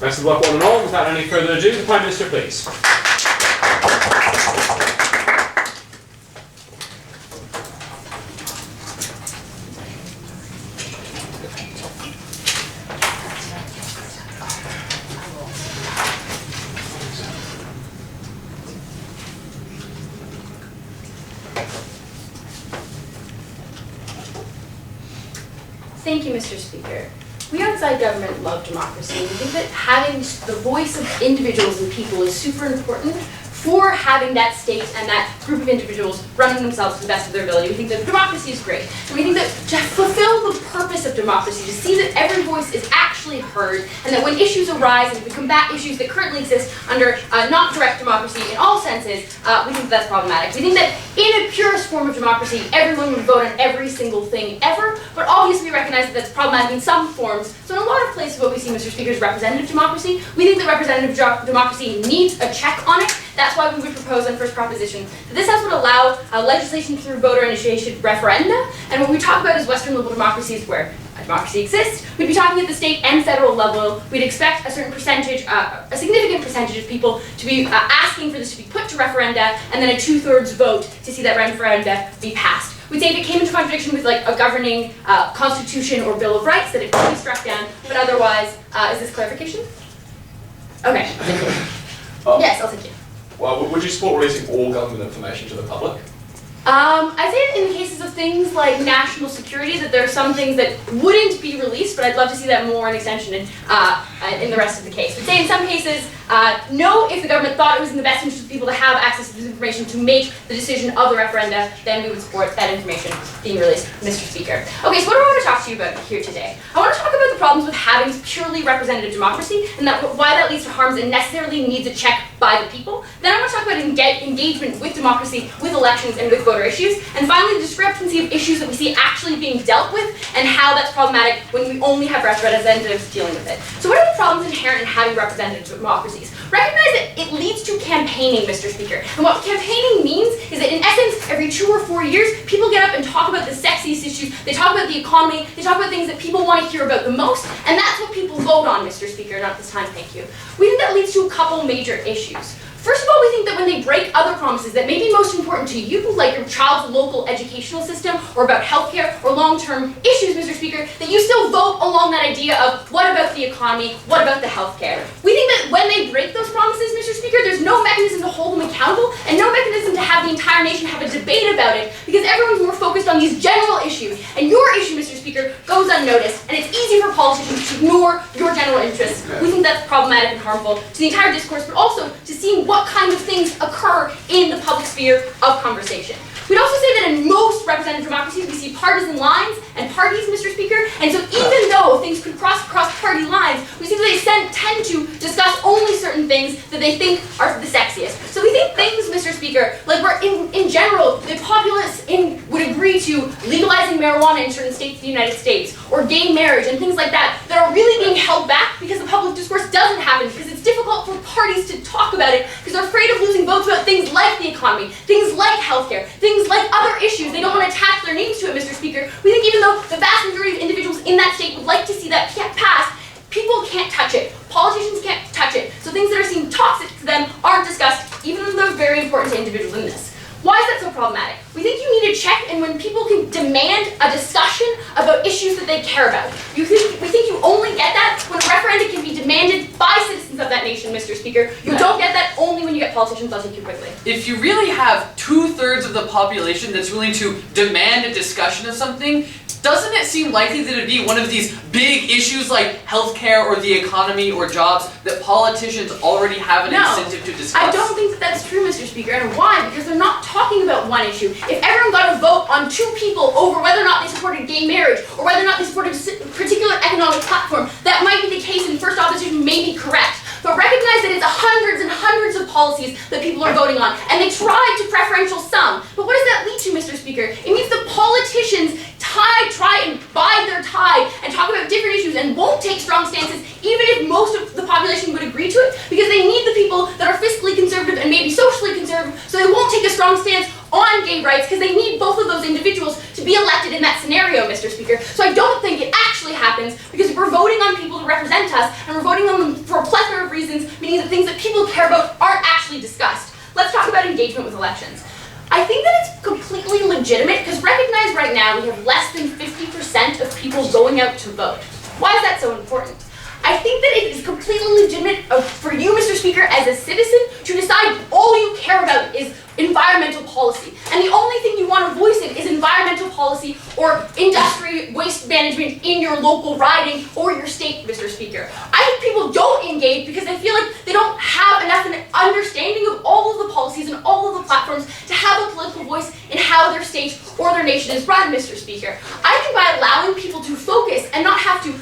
Best of luck one and all. Without any further ado, the Prime Minister, please. Thank you, Mr. Speaker. We outside government love democracy, and we think that having the voice of individuals and people is super important for having that state and that group of individuals running themselves to the best of their ability. We think that democracy is great. And we think that to fulfill the purpose of democracy, to see that every voice is actually heard, and that when issues arise and we combat issues that currently exist under not direct democracy in all senses, we think that's problematic. We think that in a purest form of democracy, everyone would vote on every single thing ever, but obviously we recognize that that's problematic in some forms. So in a lot of places what we see, Mr. Speaker, is representative democracy. We think that representative democracy needs a check on it. That's why we would propose on first proposition that this House would allow legislation through voter-initiated referenda, and what we talk about is Western liberal democracies where a democracy exists. We'd be talking at the state and federal level. We'd expect a certain percentage, a significant percentage of people to be asking for this to be put to referenda, and then a 2/3 vote to see that referenda be passed. We'd say if it came into contradiction with like a governing constitution or Bill of Rights, that it could be struck down, but otherwise, is this clarification? Okay, yes, I'll take it. Well, would you support releasing all government information to the public? I say in the cases of things like national security that there are some things that wouldn't be released, but I'd love to see that more in extension in the rest of the case. I'd say in some cases, no, if the government thought it was in the best interest of people to have access to this information to make the decision of the referenda, then we would support that information being released, Mr. Speaker. Okay, so what do I want to talk to you about here today? I want to talk about the problems with having purely representative democracy and why that leads to harms and necessarily needs a check by the people. Then I want to talk about engagement with democracy, with elections, and with voter issues. And finally, the discrepancy of issues that we see actually being dealt with and how that's problematic when we only have representatives dealing with it. So what are the problems inherent in having representative democracies? Recognize that it leads to campaigning, Mr. Speaker. And what campaigning means is that in essence, every 2 or 4 years, people get up and talk about the sexiest issues. They talk about the economy. They talk about things that people want to hear about the most. And that's what people vote on, Mr. Speaker. Not this time, thank you. We think that leads to a couple major issues. First of all, we think that when they break other promises that may be most important to you, like your child's local educational system, or about healthcare, or long-term issues, Mr. Speaker, that you still vote along that idea of what about the economy, what about the healthcare. We think that when they break those promises, Mr. Speaker, there's no mechanism to hold them accountable, and no mechanism to have the entire nation have a debate about it, because everyone's more focused on these general issues, and your issue, Mr. Speaker, goes unnoticed, and it's easy for politicians to ignore your general interests. We think that's problematic and harmful to the entire discourse, but also to seeing what kind of things occur in the public sphere of conversation. We'd also say that in most representative democracies, we see partisan lines and parties, Mr. Speaker, and so even though things could cross party lines, we see that they tend to discuss only certain things that they think are the sexiest. So we think things, Mr. Speaker, like where in general, the populace would agree to legalizing marijuana in certain states of the United States, or gay marriage and things like that, that are really being held back because the public discourse doesn't happen, because it's difficult for parties to talk about it, because they're afraid of losing votes about things like the economy, things like healthcare, things like other issues. They don't want to attach their names to it, Mr. Speaker. We think even though the vast majority of individuals in that state would like to see that passed, people can't touch it. Politicians can't touch it. So things that are seen toxic to them aren't discussed, even though they're very important to individuals in this. Why is that so problematic? We think you need a check and when people can demand a discussion about issues that they care about. We think you only get that when a referendum can be demanded by citizens of that nation, Mr. Speaker. You don't get that only when you get politicians. I'll take you quickly. If you really have 2/3 of the population that's willing to demand a discussion of something, doesn't it seem likely that it'd be one of these big issues like healthcare or the economy or jobs that politicians already have an incentive to discuss? I don't think that that's true, Mr. Speaker. And why? Because they're not talking about one issue. If everyone got to vote on 2 people over whether or not they supported gay marriage or whether or not they supported a particular economic platform, that might be the case and first opposition may be correct. But recognize that it's hundreds and hundreds of policies that people are voting on, and they tried to preferential some. But what does that lead to, Mr. Speaker? It means the politicians try and bide their tide and talk about different issues and won't take strong stances, even if most of the population would agree to it, because they need the people that are fiscally conservative and maybe socially conservative, so they won't take a strong stance on gay rights, because they need both of those individuals to be elected in that scenario, Mr. Speaker. So I don't think it actually happens, because we're voting on people to represent us, and we're voting on them for a means that things that people care about aren't actually discussed. Let's talk about engagement with elections. I think that it's completely legitimate because recognize right now we have less than 50% of people going out to vote. Why is that so important? I think that it is completely legitimate for you, Mr. Speaker, as a citizen to decide all you care about is environmental policy. And the only thing you want to voice in is environmental policy or industry waste management in your local riding or your state, Mr. Speaker. I think people don't engage because they feel like they don't have enough an understanding of all of the policies and all of the platforms to have a political voice in how their state or their nation is run, Mr. Speaker. I think by allowing people to focus and not have to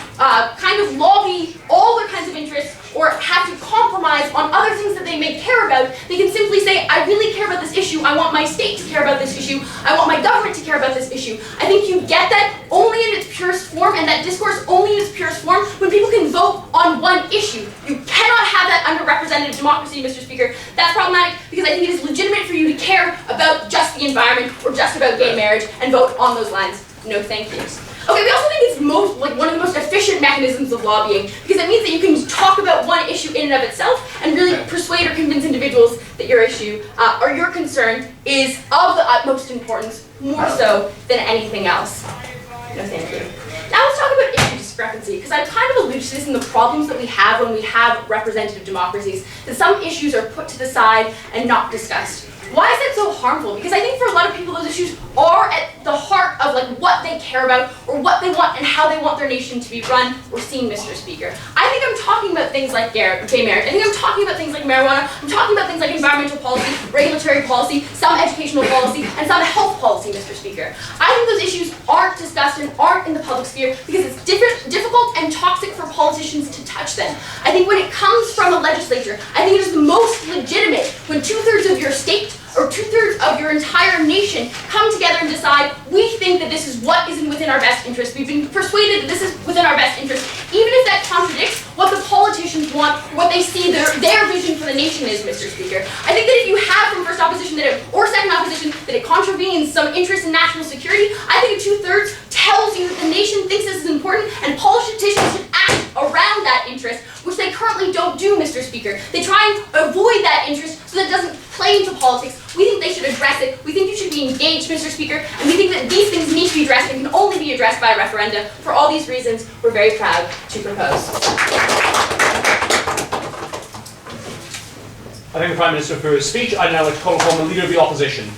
kind of lobby all their kinds of interests or have to compromise on other things that they may care about, they can simply say, I really care about this issue, I want my state to care about this issue, I want my government to care about this issue. I think you get that only in its purest form, and that discourse only in its purest form, when people can vote on one issue. You cannot have that underrepresented democracy, Mr. Speaker. That's problematic because I think it is legitimate for you to care about just the environment or just about gay marriage and vote on those lines. No thank yous. Okay, we also think it's one of the most efficient mechanisms of lobbying because it means that you can talk about one issue in and of itself and really persuade or convince individuals that your issue or your concern is of the utmost importance, more so than anything else. No thank you. Now let's talk about issue discrepancy, because I kind of alluded to this in the problems that we have when we have representative democracies, that some issues are put to the side and not discussed. Why is that so harmful? Because I think for a lot of people those issues are at the heart of what they care about or what they want and how they want their nation to be run or seen, Mr. Speaker. I think I'm talking about things like gay marriage. I think I'm talking about things like marijuana. I'm talking about things like environmental policy, regulatory policy, some educational policy, and some health policy, Mr. Speaker. I think those issues aren't discussed and aren't in the public sphere because it's difficult and toxic for politicians to touch them. I think when it comes from a legislature, I think it is the most legitimate when 2/3 of your state or 2/3 of your entire nation come together and decide, we think that this is what is within our best interest. We've been persuaded that this is within our best interest, even if that contradicts what the politicians want, what they see their vision for the nation is, Mr. Speaker. I think that if you have from first opposition or second opposition that it contravenes some interest in national security, I think a 2/3 tells you that the nation thinks this is important and politicians should act around that interest, which they currently don't do, Mr. Speaker. They try and avoid that interest so that it doesn't play into politics. We think they should address it. We think you should be engaged, Mr. Speaker, and we think that these things need to be addressed and can only be addressed by a referenda. For all these reasons, we're very proud to propose. I thank the Prime Minister for his speech. I'd now like to call upon the Leader of the Opposition.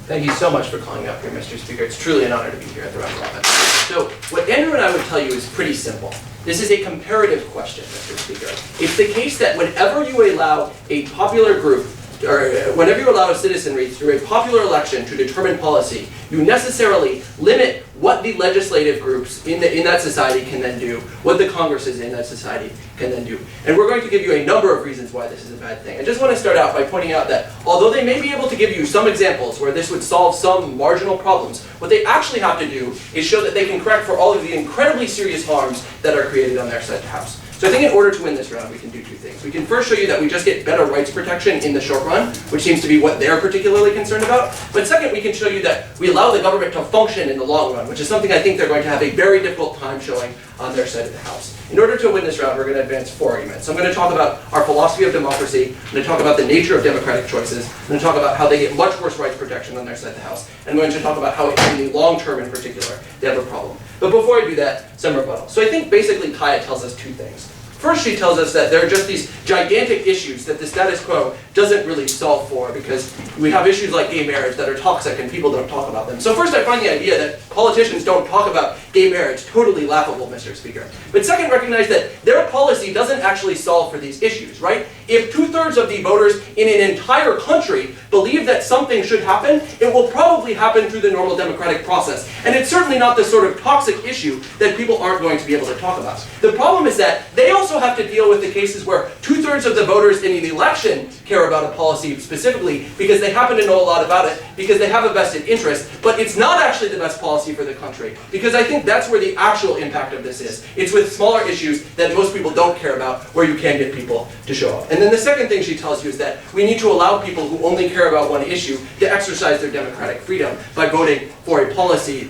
Thank you so much for calling up here, Mr. Speaker. It's truly an honor to be here at the referendum. So, what Andrew and I would tell you is pretty simple. This is a comparative question, Mr. Speaker. It's the case that whenever you allow a popular group, or whenever you allow a citizenry through a popular election to determine policy, you necessarily limit what the legislative groups in that society can then do, what the Congresses in that society can then do. And we're going to give you a number of reasons why this is a bad thing. I just want to start out by pointing out that although they may be able to give you some examples where this would solve some marginal problems, what they actually have to do is show that they can correct for all of the incredibly serious harms that are created on their side of the House. So I think in order to win this round, we can do two things. We can first show you that we just get better rights protection in the short run, which seems to be what they're particularly concerned about. But second, we can show you that we allow the government to function in the long run, which is something I think they're going to have a very difficult time showing on their side of the House. In order to win this round, we're going to advance 4 arguments. So I'm going to talk about our philosophy of democracy, I'm going to talk about the nature of democratic choices, I'm going to talk about how they get much worse rights protection on their side of the House, and I'm going to talk about how in the long term in particular, they have a problem. But before I do that, some rebuttal. So I think basically Kaya tells us two things. First, she tells us that there are just these gigantic issues that the status quo doesn't really solve for because we have issues like gay marriage that are toxic and people don't talk about them. So first, I find the idea that politicians don't talk about gay marriage totally laughable, Mr. Speaker. But second, recognize that their policy doesn't actually solve for these issues, right? If 2/3 of the voters in an entire country believe that something should happen, it will probably happen through the normal democratic process. And it's certainly not the sort of toxic issue that people aren't going to be able to talk about. The problem is that they also have to deal with the cases where 2/3 of the voters in an election care care about a policy specifically because they happen to know a lot about it, because they have a vested interest, but it's not actually the best policy for the country. Because I think that's where the actual impact of this is. It's with smaller issues that most people don't care about where you can get people to show up. And then the second thing she tells you is that we need to allow people who only care about one issue to exercise their democratic freedom by voting for a policy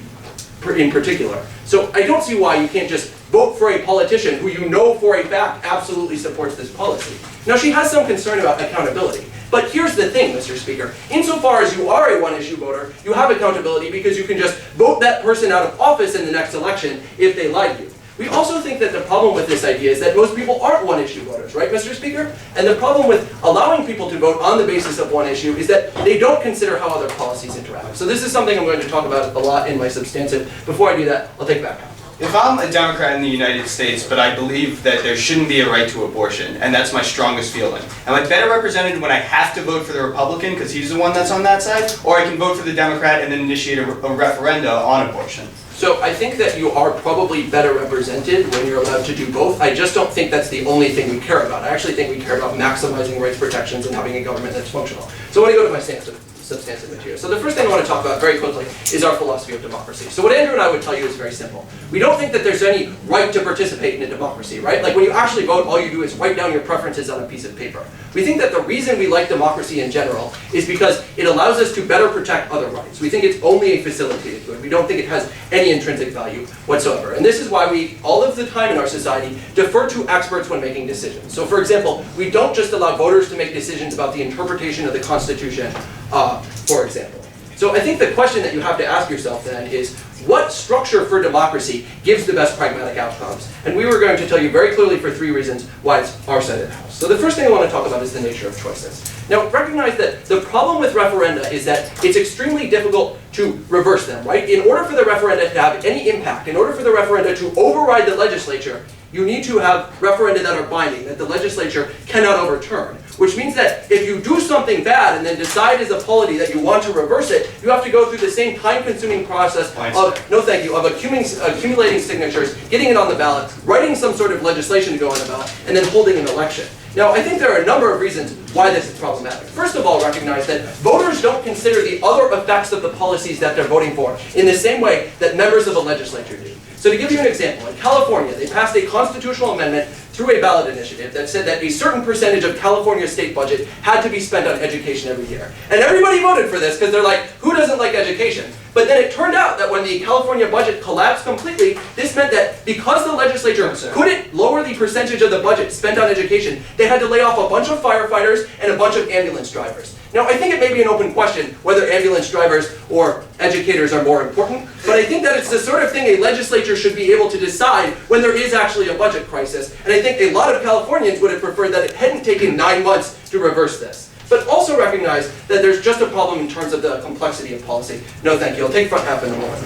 in particular. So I don't see why you can't just vote for a politician who you know for a fact absolutely supports this policy. Now she has some concern about accountability. But here's the thing, Mr. Speaker. Insofar as you are a one-issue voter, you have accountability because you can just vote that person out of office in the next election if they lie to you. We also think that the problem with this idea is that most people aren't one-issue voters, right, Mr. Speaker? And the problem with allowing people to vote on the basis of one issue is that they don't consider how other policies interact. So this is something I'm going to talk about a lot in my substantive. Before I do that, I'll take back. If I'm a Democrat in the United States, but I believe that there shouldn't be a right to abortion, and that's my strongest feeling, am I better represented when I have to vote for the Republican because he's the one that's on that side, or I can vote for the Democrat and then initiate a referenda on abortion? So I think that you are probably better represented when you're allowed to do both. I just don't think that's the only thing we care about. I actually think we care about maximizing rights protections and having a government that's functional. So I want to go to my substantive material. So the first thing I want to talk about very quickly is our philosophy of democracy. So what Andrew and I would tell you is very simple. We don't think that there's any right to participate in a democracy, right? Like when you actually vote, all you do is write down your preferences on a piece of paper. We think that the reason we like democracy in general is because it allows us to better protect other rights. We think it's only a facilitated good. We don't think it has any intrinsic value whatsoever. And this is why we, all of the time in our society, defer to experts when making decisions. So for example, we don't just allow voters to make decisions about the interpretation of the Constitution, for example. So I think the question that you have to ask yourself then is, what structure for democracy gives the best pragmatic outcomes? And we were going to tell you very clearly for 3 reasons why it's our side of the house. So the first thing I want to talk about is the nature of choices. Now recognize that the problem with referenda is that it's extremely difficult to reverse them, right? In order for the referenda to have any impact, in order for the referenda to override the legislature, you need to have referenda that are binding, that the legislature cannot overturn. Which means that if you do something bad and then decide as a polity that you want to reverse it, you have to go through the same time-consuming process of, no thank you, of accumulating signatures, getting it on the ballot, writing some sort of legislation to go on the ballot, and then holding an election. Now, I think there are a number of reasons why this is problematic. First of all, recognize that voters don't consider the other effects of the policies that they're voting for in the same way that members of a legislature do. So to give you an example, in California, they passed a constitutional amendment through a ballot initiative that said that a certain percentage of California's state budget had to be spent on education every year. And everybody voted for this because they're like, who doesn't like education? But then it turned out that when the California budget collapsed completely, this meant that because the legislature couldn't lower the percentage of the budget spent on education, they had to lay off a bunch of firefighters and a bunch of ambulance drivers. Now, I think it may be an open question whether ambulance drivers or educators are more important, but I think that it's the sort of thing a legislature should be able to decide when there is actually a budget crisis. And I think a lot of Californians would have preferred that it hadn't taken 9 months to reverse this. But also recognize that there's just a problem in terms of the complexity of policy. No, thank you. I'll take front half in a moment.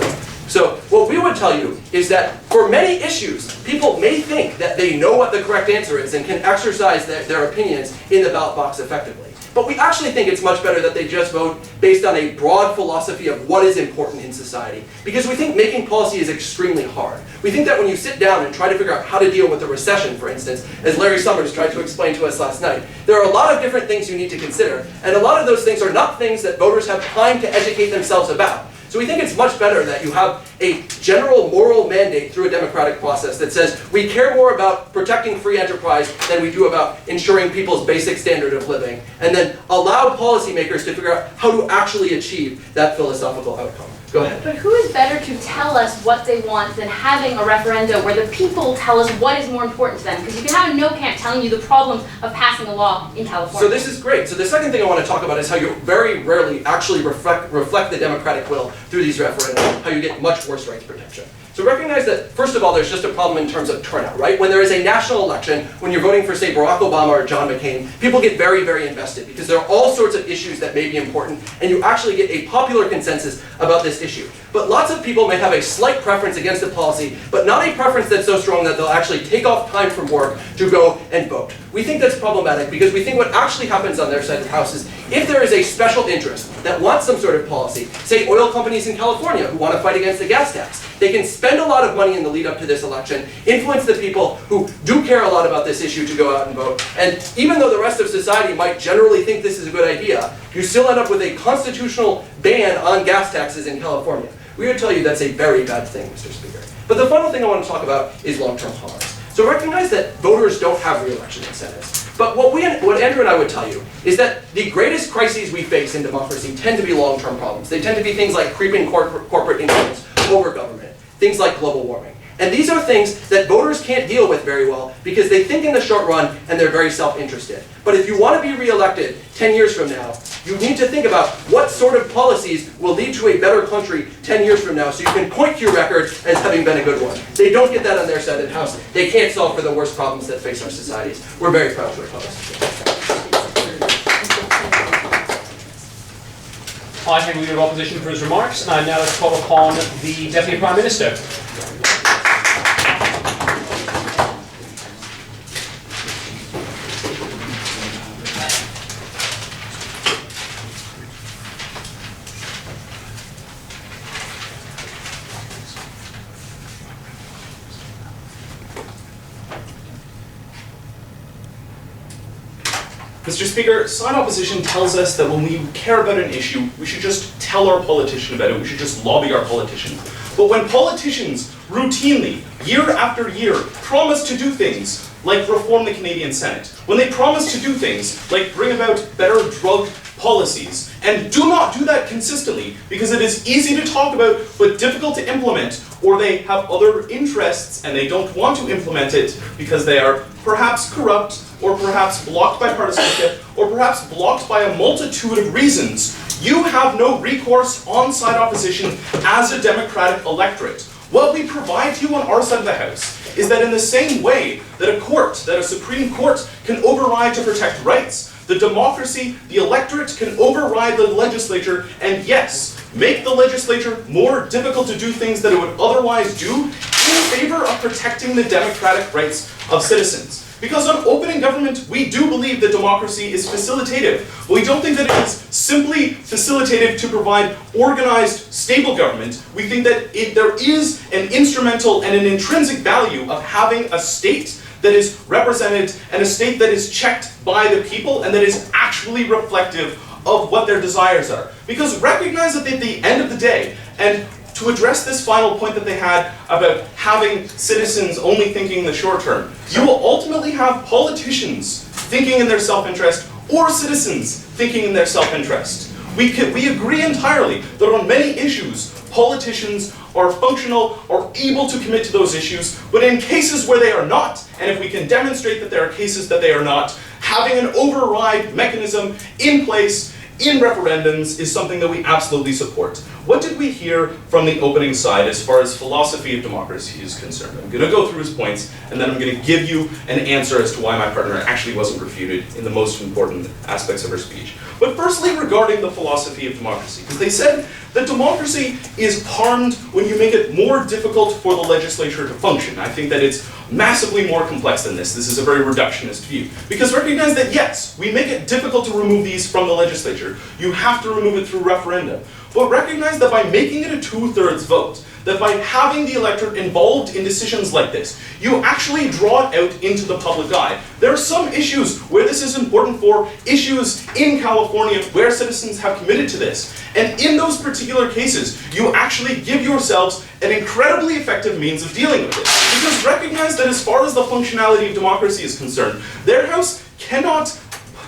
So what we would tell you is that for many issues, people may think that they know what the correct answer is and can exercise their opinions in the ballot box effectively. But we actually think it's much better that they just vote based on a broad philosophy of what is important in society. Because we think making policy is extremely hard. We think that when you sit down and try to figure out how to deal with the recession, for instance, as Larry Summers tried to explain to us last night, there are a lot of different things you need to consider. And a lot of those things are not things that voters have time to educate themselves about. So we think it's much better that you have a general moral mandate through a democratic process that says we care more about protecting free enterprise than we do about ensuring people's basic standard of living, and then allow policymakers to figure out how to actually achieve that philosophical outcome. Go ahead. But who is better to tell us what they want than having a referendum where the people tell us what is more important to them? Because you can have a no camp telling you the problems of passing a law in California. So this is great. So the second thing I want to talk about is how you very rarely actually reflect the democratic will through these referenda, how you get much worse rights protection. So recognize that, first of all, there's just a problem in terms of turnout, right? When there is a national election, when you're voting for, say, Barack Obama or John McCain, people get very, very invested because there are all sorts of issues that may be important, and you actually get a popular consensus about this issue. But lots of people may have a slight preference against a policy, but not a preference that's so strong that they'll actually take off time from work to go and vote. We think that's problematic because we think what actually happens on their side of the house is If there is a special interest that wants some sort of policy, say oil companies in California who want to fight against the gas tax, they can spend a lot of money in the lead up to this election, influence the people who do care a lot about this issue to go out and vote, and even though the rest of society might generally think this is a good idea, you still end up with a constitutional ban on gas taxes in California. We would tell you that's a very bad thing, Mr. Speaker. But the final thing I want to talk about is long-term harms. So recognize that voters don't have re-election incentives. But what Andrew and I would tell you is that the greatest crises we face in democracy tend to be long-term problems. They tend to be things like creeping corporate influence over government, things like global warming. And these are things that voters can't deal with very well because they think in the short run and they're very self-interested. But if you want to be re-elected 10 years from now, you need to think about what sort of policies will lead to a better country 10 years from now so you can point to your record as having been a good one. They don't get that on their side of the house. They can't solve for the worst problems that face our societies. We're very proud to oppose. I thank the Leader of Opposition for his remarks, and I now call upon the Deputy Prime Minister. Mr. Speaker, side opposition tells us that when we care about an issue, we should just tell our politician about it, we should just lobby our politician. But when politicians routinely, year after year, promise to do things like reform the Canadian Senate, when they promise to do things like bring about better drug policies, and do not do that consistently because it is easy to talk about but difficult to implement, or they have other interests and they don't want to implement it because they are perhaps corrupt, or perhaps blocked by partisanship, or perhaps blocked by a multitude of reasons, you have no recourse on side opposition as a democratic electorate. What we provide to you on our side of the House is that in the same way that a court, that a Supreme Court can override to protect rights, the democracy, the electorate can override the legislature and yes, make the legislature more difficult to do things that it would otherwise do in favor of protecting the democratic rights of citizens. Because on opening government, we do believe that democracy is facilitative. But we don't think that it is simply facilitative to provide organized, stable government. We think that there is an instrumental and an intrinsic value of having a state that is represented and a state that is checked by the people and that is actually reflective of what their desires are. Because recognize that at the end of the day, and to address this final point that they had about having citizens only thinking in the short term, you will ultimately have politicians thinking in their self-interest or citizens thinking in their self-interest. We agree entirely that on many issues, politicians are functional, are able to commit to those issues, but in cases where they are not, and if we can demonstrate that there are cases that they are not, having an override mechanism in place in referendums is something that we absolutely support. What did we hear from the opening side as far as philosophy of democracy is concerned? I'm going to go through his points, and then I'm going to give you an answer as to why my partner actually wasn't refuted in the most important aspects of her speech. But firstly, regarding the philosophy of democracy, because they said that democracy is harmed when you make it more difficult for the legislature to function. I think that it's massively more complex than this. This is a very reductionist view. Because recognize that yes, we make it difficult to remove these from the legislature. You have to remove it through referenda. But recognize that by making it a 2/3 vote, that by having the electorate involved in decisions like this, you actually draw it out into the public eye. There are some issues where this is important for issues in California where citizens have committed to this. And in those particular cases, you actually give yourselves an incredibly effective means of dealing with it. Because recognize that as far as the functionality of democracy is concerned, their House cannot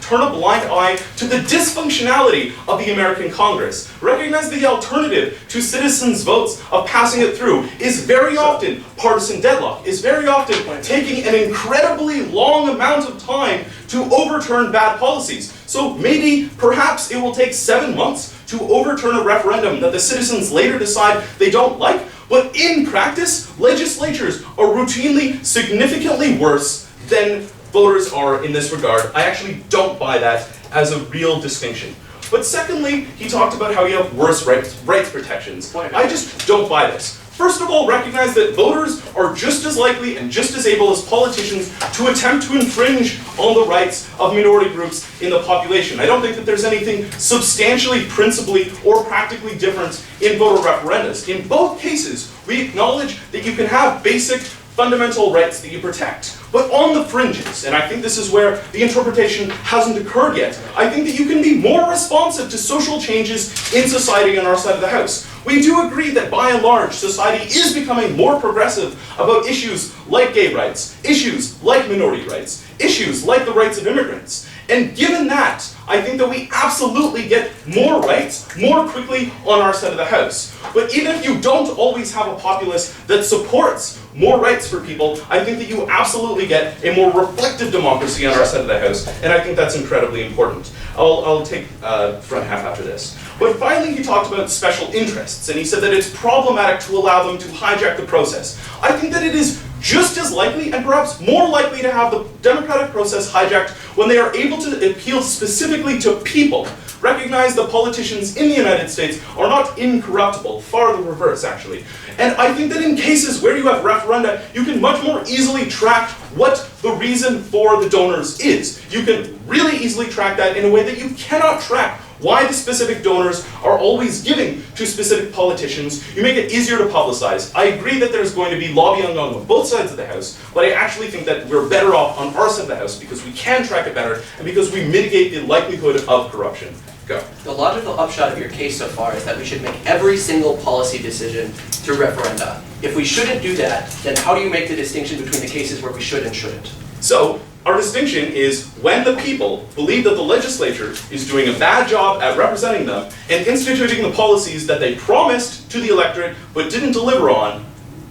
turn a blind eye to the dysfunctionality of the American Congress. Recognize the alternative to citizens' votes of passing it through is very often partisan deadlock, is very often taking an incredibly long amount of time to overturn bad policies. So maybe, perhaps it will take 7 months to overturn a referendum that the citizens later decide they don't like, but in practice, legislatures are routinely significantly worse than voters are in this regard. I actually don't buy that as a real distinction. But secondly, he talked about how you have worse rights protections. I just don't buy this. First of all, recognize that voters are just as likely and just as able as politicians to attempt to infringe on the rights of minority groups in the population. I don't think that there's anything substantially, principally, or practically different in voter referendums. In both cases, we acknowledge that you can have basic fundamental rights that you protect. But on the fringes, and I think this is where the interpretation hasn't occurred yet, I think that you can be more responsive to social changes in society on our side of the house. We do agree that by and large, society is becoming more progressive about issues like gay rights, issues like minority rights, issues like the rights of immigrants. And given that, I think that we absolutely get more rights more quickly on our side of the house. But even if you don't always have a populace that supports more rights for people, I think that you absolutely get a more reflective democracy on our side of the house, and I think that's incredibly important. I'll take front half after this. But finally, he talked about special interests, and he said that it's problematic to allow them to hijack the process. I think that it is just as likely, and perhaps more likely, to have the democratic process hijacked when they are able to appeal specifically to people. Recognize the politicians in the United States are not incorruptible, far the reverse, actually. And I think that in cases where you have referenda, you can much more easily track what the reason for the donors is. You can really easily track that in a way that you cannot track why the specific donors are always giving to specific politicians. You make it easier to publicize. I agree that there's going to be lobbying on both sides of the house, but I actually think that we're better off on our side of the house because we can track it better and because we mitigate the likelihood of corruption. Go. The logical upshot of your case so far is that we should make every single policy decision through referenda. If we shouldn't do that, then how do you make the distinction between the cases where we should and shouldn't? So, our distinction is when the people believe that the legislature is doing a bad job at representing them and instituting the policies that they promised to the electorate but didn't deliver on,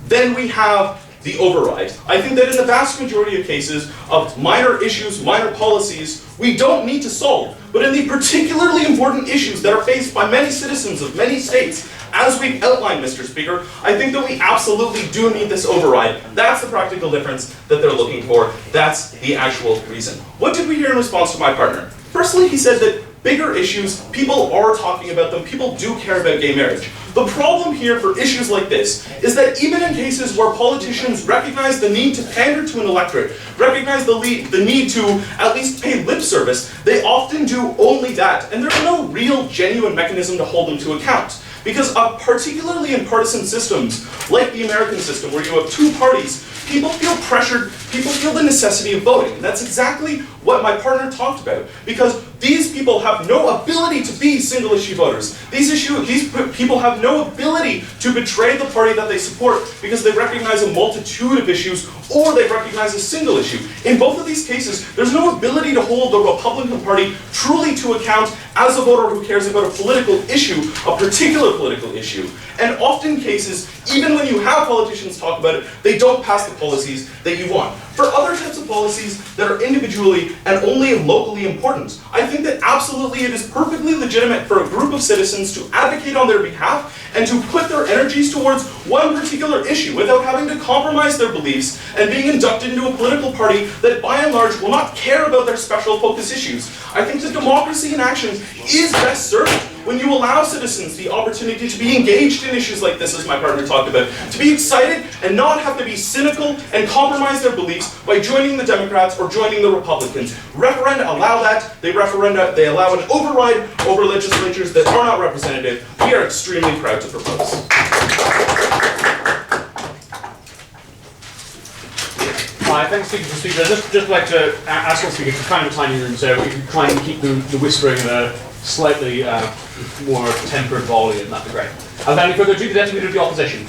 then we have the override. I think that in the vast majority of cases of minor issues, minor policies, we don't need to solve. But in the particularly important issues that are faced by many citizens of many states, as we've outlined, Mr. Speaker, I think that we absolutely do need this override. That's the practical difference that they're looking for. That's the actual reason. What did we hear in response to my partner? Firstly, he said that bigger issues, people are talking about them, people do care about gay marriage. The problem here for issues like this is that even in cases where politicians recognize the need to pander to an electorate, recognize the need to at least pay lip service, they often do only that, and there's no real genuine mechanism to hold them to account. Because particularly in partisan systems, like the American system, where you have two parties, people feel pressured, people feel the necessity of voting. And that's exactly what my partner talked about. Because these people have no ability to be single-issue voters. These people have no ability to betray the party that they support because they recognize a multitude of issues or they recognize a single issue. In both of these cases, there's no ability to hold the Republican Party truly to account as a voter who cares about a political issue, a particular political issue. And often cases, even when you have politicians talk about it, they don't pass the policies that you want. For other types of policies that are individually and only locally important, I think that absolutely it is perfectly legitimate for a group of citizens to advocate on their behalf and to put their energies towards one particular issue without having to compromise their beliefs and being inducted into a political party that by and large will not care about their special focus issues. I think that democracy in action is best served when you allow citizens the opportunity to be engaged in issues like this, as my partner talked about, to be excited and not have to be cynical and compromise their beliefs by joining the Democrats or joining the Republicans. Referenda allow that. They allow an override over legislatures that are not representative. We are extremely proud to propose. Hi, thanks, Mr. Speaker. I'd just like to ask the Speaker to kind of tiny room, so we can try and keep the whispering at a slightly more tempered volume. That'd be great. Without any further ado, the Deputy Leader of the Opposition.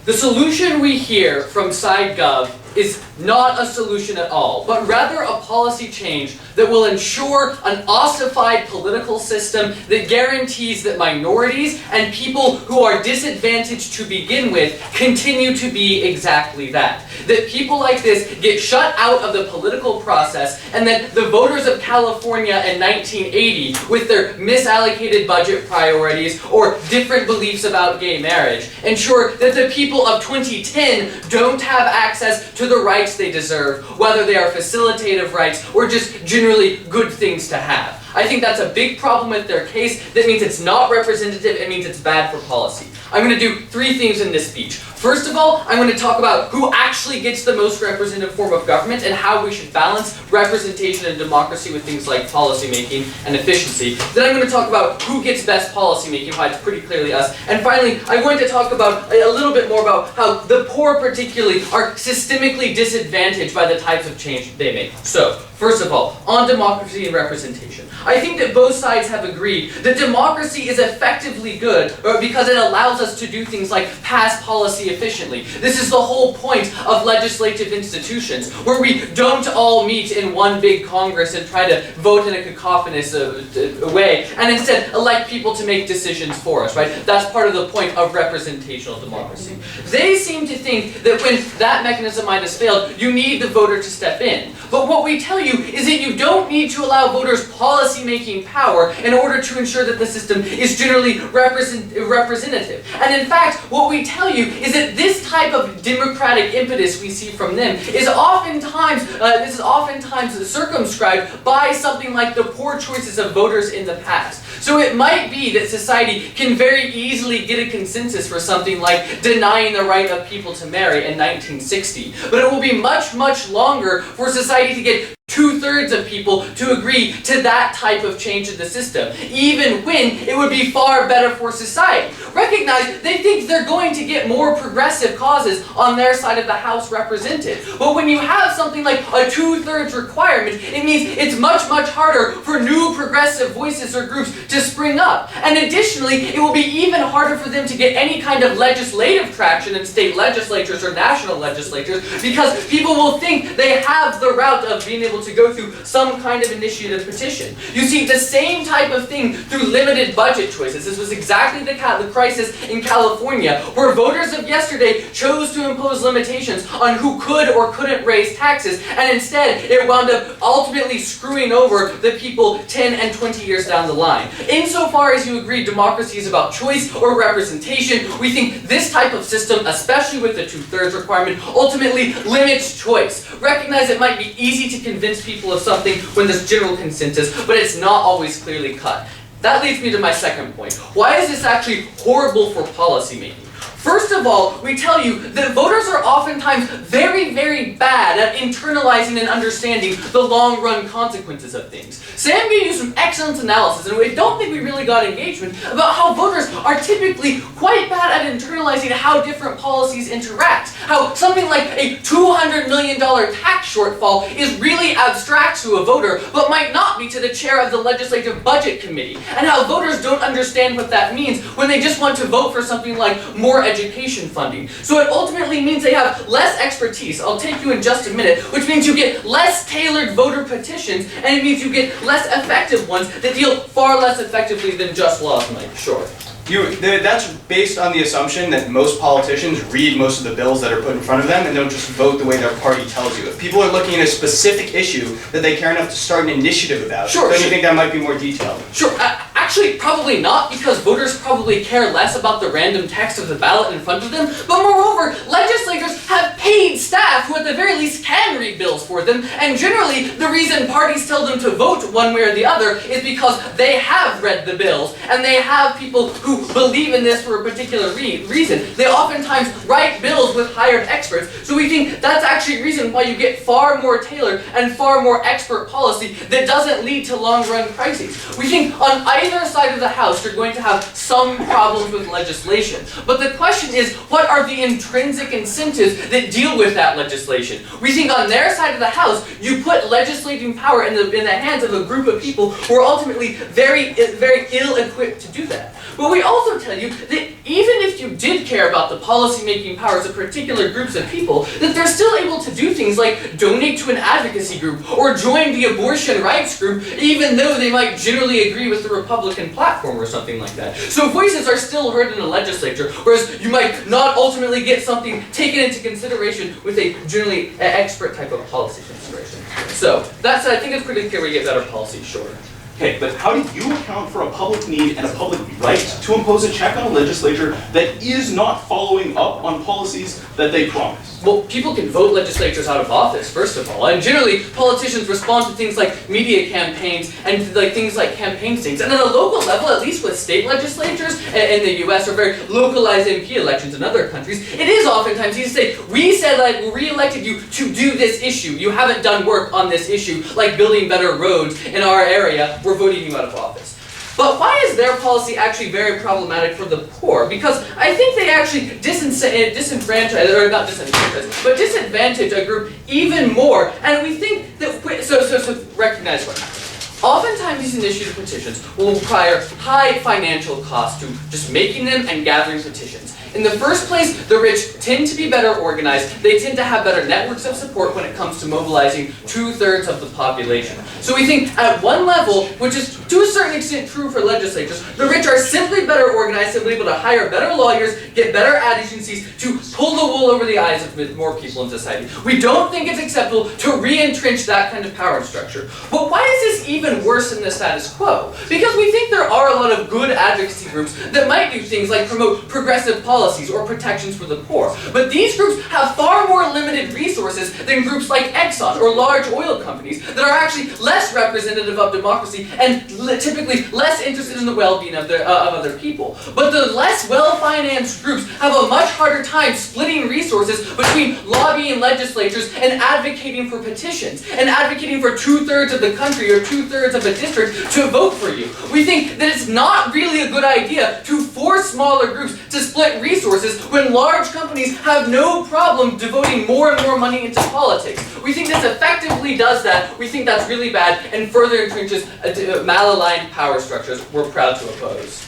The solution we hear from SideGov is not a solution at all, but rather a policy change that will ensure an ossified political system that guarantees that minorities and people who are disadvantaged to begin with continue to be exactly that. That people like this get shut out of the political process, and that the voters of California in 1980, with their misallocated budget priorities or different beliefs about gay marriage, ensure that the people of 2010 don't have access to the rights they deserve, whether they are facilitative rights or just generally good things to have. I think that's a big problem with their case. That means it's not representative, it means it's bad for policy. I'm going to do 3 things in this speech. First of all, I'm going to talk about who actually gets the most representative form of government and how we should balance representation and democracy with things like policy making and efficiency. Then I'm going to talk about who gets best policy making, why it's pretty clearly us. And finally, I'm going to talk about a little bit more about how the poor particularly are systemically disadvantaged by the types of change they make. So, first of all, on democracy and representation. I think that both sides have agreed that democracy is effectively good because it allows us to do things like pass policy efficiently. This is the whole point of legislative institutions, where we don't all meet in one big Congress and try to vote in a cacophonous way, and instead elect people to make decisions for us, right? That's part of the point of representational democracy. They seem to think that when that mechanism might have failed, you need the voter to step in. But what we tell you is that you don't need to allow voters policy-making power in order to ensure that the system is generally representative. And in fact, what we tell you is that this type of democratic impetus we see from them is oftentimes circumscribed by something like the poor choices of voters in the past. So it might be that society can very easily get a consensus for something like denying the right of people to marry in 1960, but it will be much, much longer for society to get 2/3 of people to agree to that type of change in the system, even when it would be far better for society. Recognize they think they're going to get more progressive causes on their side of the House represented. But when you have something like a 2/3 requirement, it means it's much, much harder for new progressive voices or groups to spring up. And additionally, it will be even harder for them to get any kind of legislative traction in state legislatures or national legislatures, because people will think they have the route of being able to go through some kind of initiative petition. You see the same type of thing through limited budget choices. This was exactly the crisis in California, where voters of yesterday chose to impose limitations on who could or couldn't raise taxes, and instead it wound up ultimately screwing over the people 10 and 20 years down the line. Insofar as you agree democracy is about choice or representation, we think this type of system, especially with the 2/3 requirement, ultimately limits choice. Recognize it might be easy to convince people of something when there's general consensus, but it's not always clearly cut. That leads me to my second point. Why is this actually horrible for policymaking? First of all, we tell you that voters are oftentimes very, very bad at internalizing and understanding the long-run consequences of things. Sam gave you some excellent analysis, and we don't think we really got engagement about how voters are typically quite bad at internalizing how different policies interact. How something like a $200 million tax shortfall is really abstract to a voter, but might not be to the chair of the Legislative Budget Committee. And how voters don't understand what that means when they just want to vote for something like more education funding. So it ultimately means they have less expertise. I'll take you in just a minute, which means you get less tailored voter petitions, and it means you get less effective ones that deal far less effectively than just laws might. Sure. That's based on the assumption that most politicians read most of the bills that are put in front of them and don't just vote the way their party tells you. If people are looking at a specific issue that they care enough to start an initiative about, don't you think that might be more detailed? Sure. Actually, probably not, because voters probably care less about the random text of the ballot in front of them, but moreover, legislators have paid staff who at the very least can read bills for them, and generally the reason parties tell them to vote one way or the other is because they have read the bills, and they have people who believe in this for a particular reason. They oftentimes write bills with hired experts, so we think that's actually a reason why you get far more tailored and far more expert policy that doesn't lead to long-run crises. We think on either side of the House you're going to have some problems with legislation, but the question is, what are the intrinsic incentives that deal with that legislation? We think on their side of the House you put legislating power in the hands of a group of people who are ultimately very, very ill-equipped to do that. But we also tell you that even if you did care about the policy-making powers of particular groups of people, that they're still able to do things like donate to an advocacy group or join the abortion rights group, even though they might generally agree with the Republican platform or something like that. So voices are still heard in the legislature, whereas you might not ultimately get something taken into consideration with a generally expert type of policy consideration. So, I think it's pretty clear we get better policy, sure. Okay, but how do you account for a public need and a public right to impose a check on a legislature that is not following up on policies that they promise? Well, people can vote legislatures out of office, first of all, and generally politicians respond to things like media campaigns and like things like campaign stings. And at a local level, at least with state legislatures in the US or very localized MP elections in other countries, it is oftentimes easy to say, we said like we re-elected you to do this issue. You haven't done work on this issue, like building better roads in our area. We're voting you out of office. But why is their policy actually very problematic for the poor? Because I think they actually disenfranchise, or not disenfranchise, but disadvantage a group even more. And we think that, so recognize what happens. Oftentimes these initiative petitions will require high financial costs to just making them and gathering petitions. In the first place, the rich tend to be better organized. They tend to have better networks of support when it comes to mobilizing 2/3 of the population. So we think at one level, which is to a certain extent true for legislatures, the rich are simply better organized, simply able to hire better lawyers, get better ad agencies to pull the wool over the eyes of more people in society. We don't think it's acceptable to re-entrench that kind of power structure. But why is this even worse than the status quo? Because we think there are a lot of good advocacy groups that might do things like promote progressive policies or protections for the poor. But these groups have far more limited resources than groups like Exxon or large oil companies that are actually less representative of democracy and typically less interested in the well-being of other people. But the less well-financed groups have a much harder time splitting resources between lobbying legislatures and advocating for petitions and advocating for 2/3 of the country or 2/3 of a district to vote for you. We think that it's not really a good idea to force smaller groups to split resources when large companies have no problem devoting more and more money into politics. We think this effectively does that. We think that's really bad and further entrenches malaligned power structures we're proud to oppose.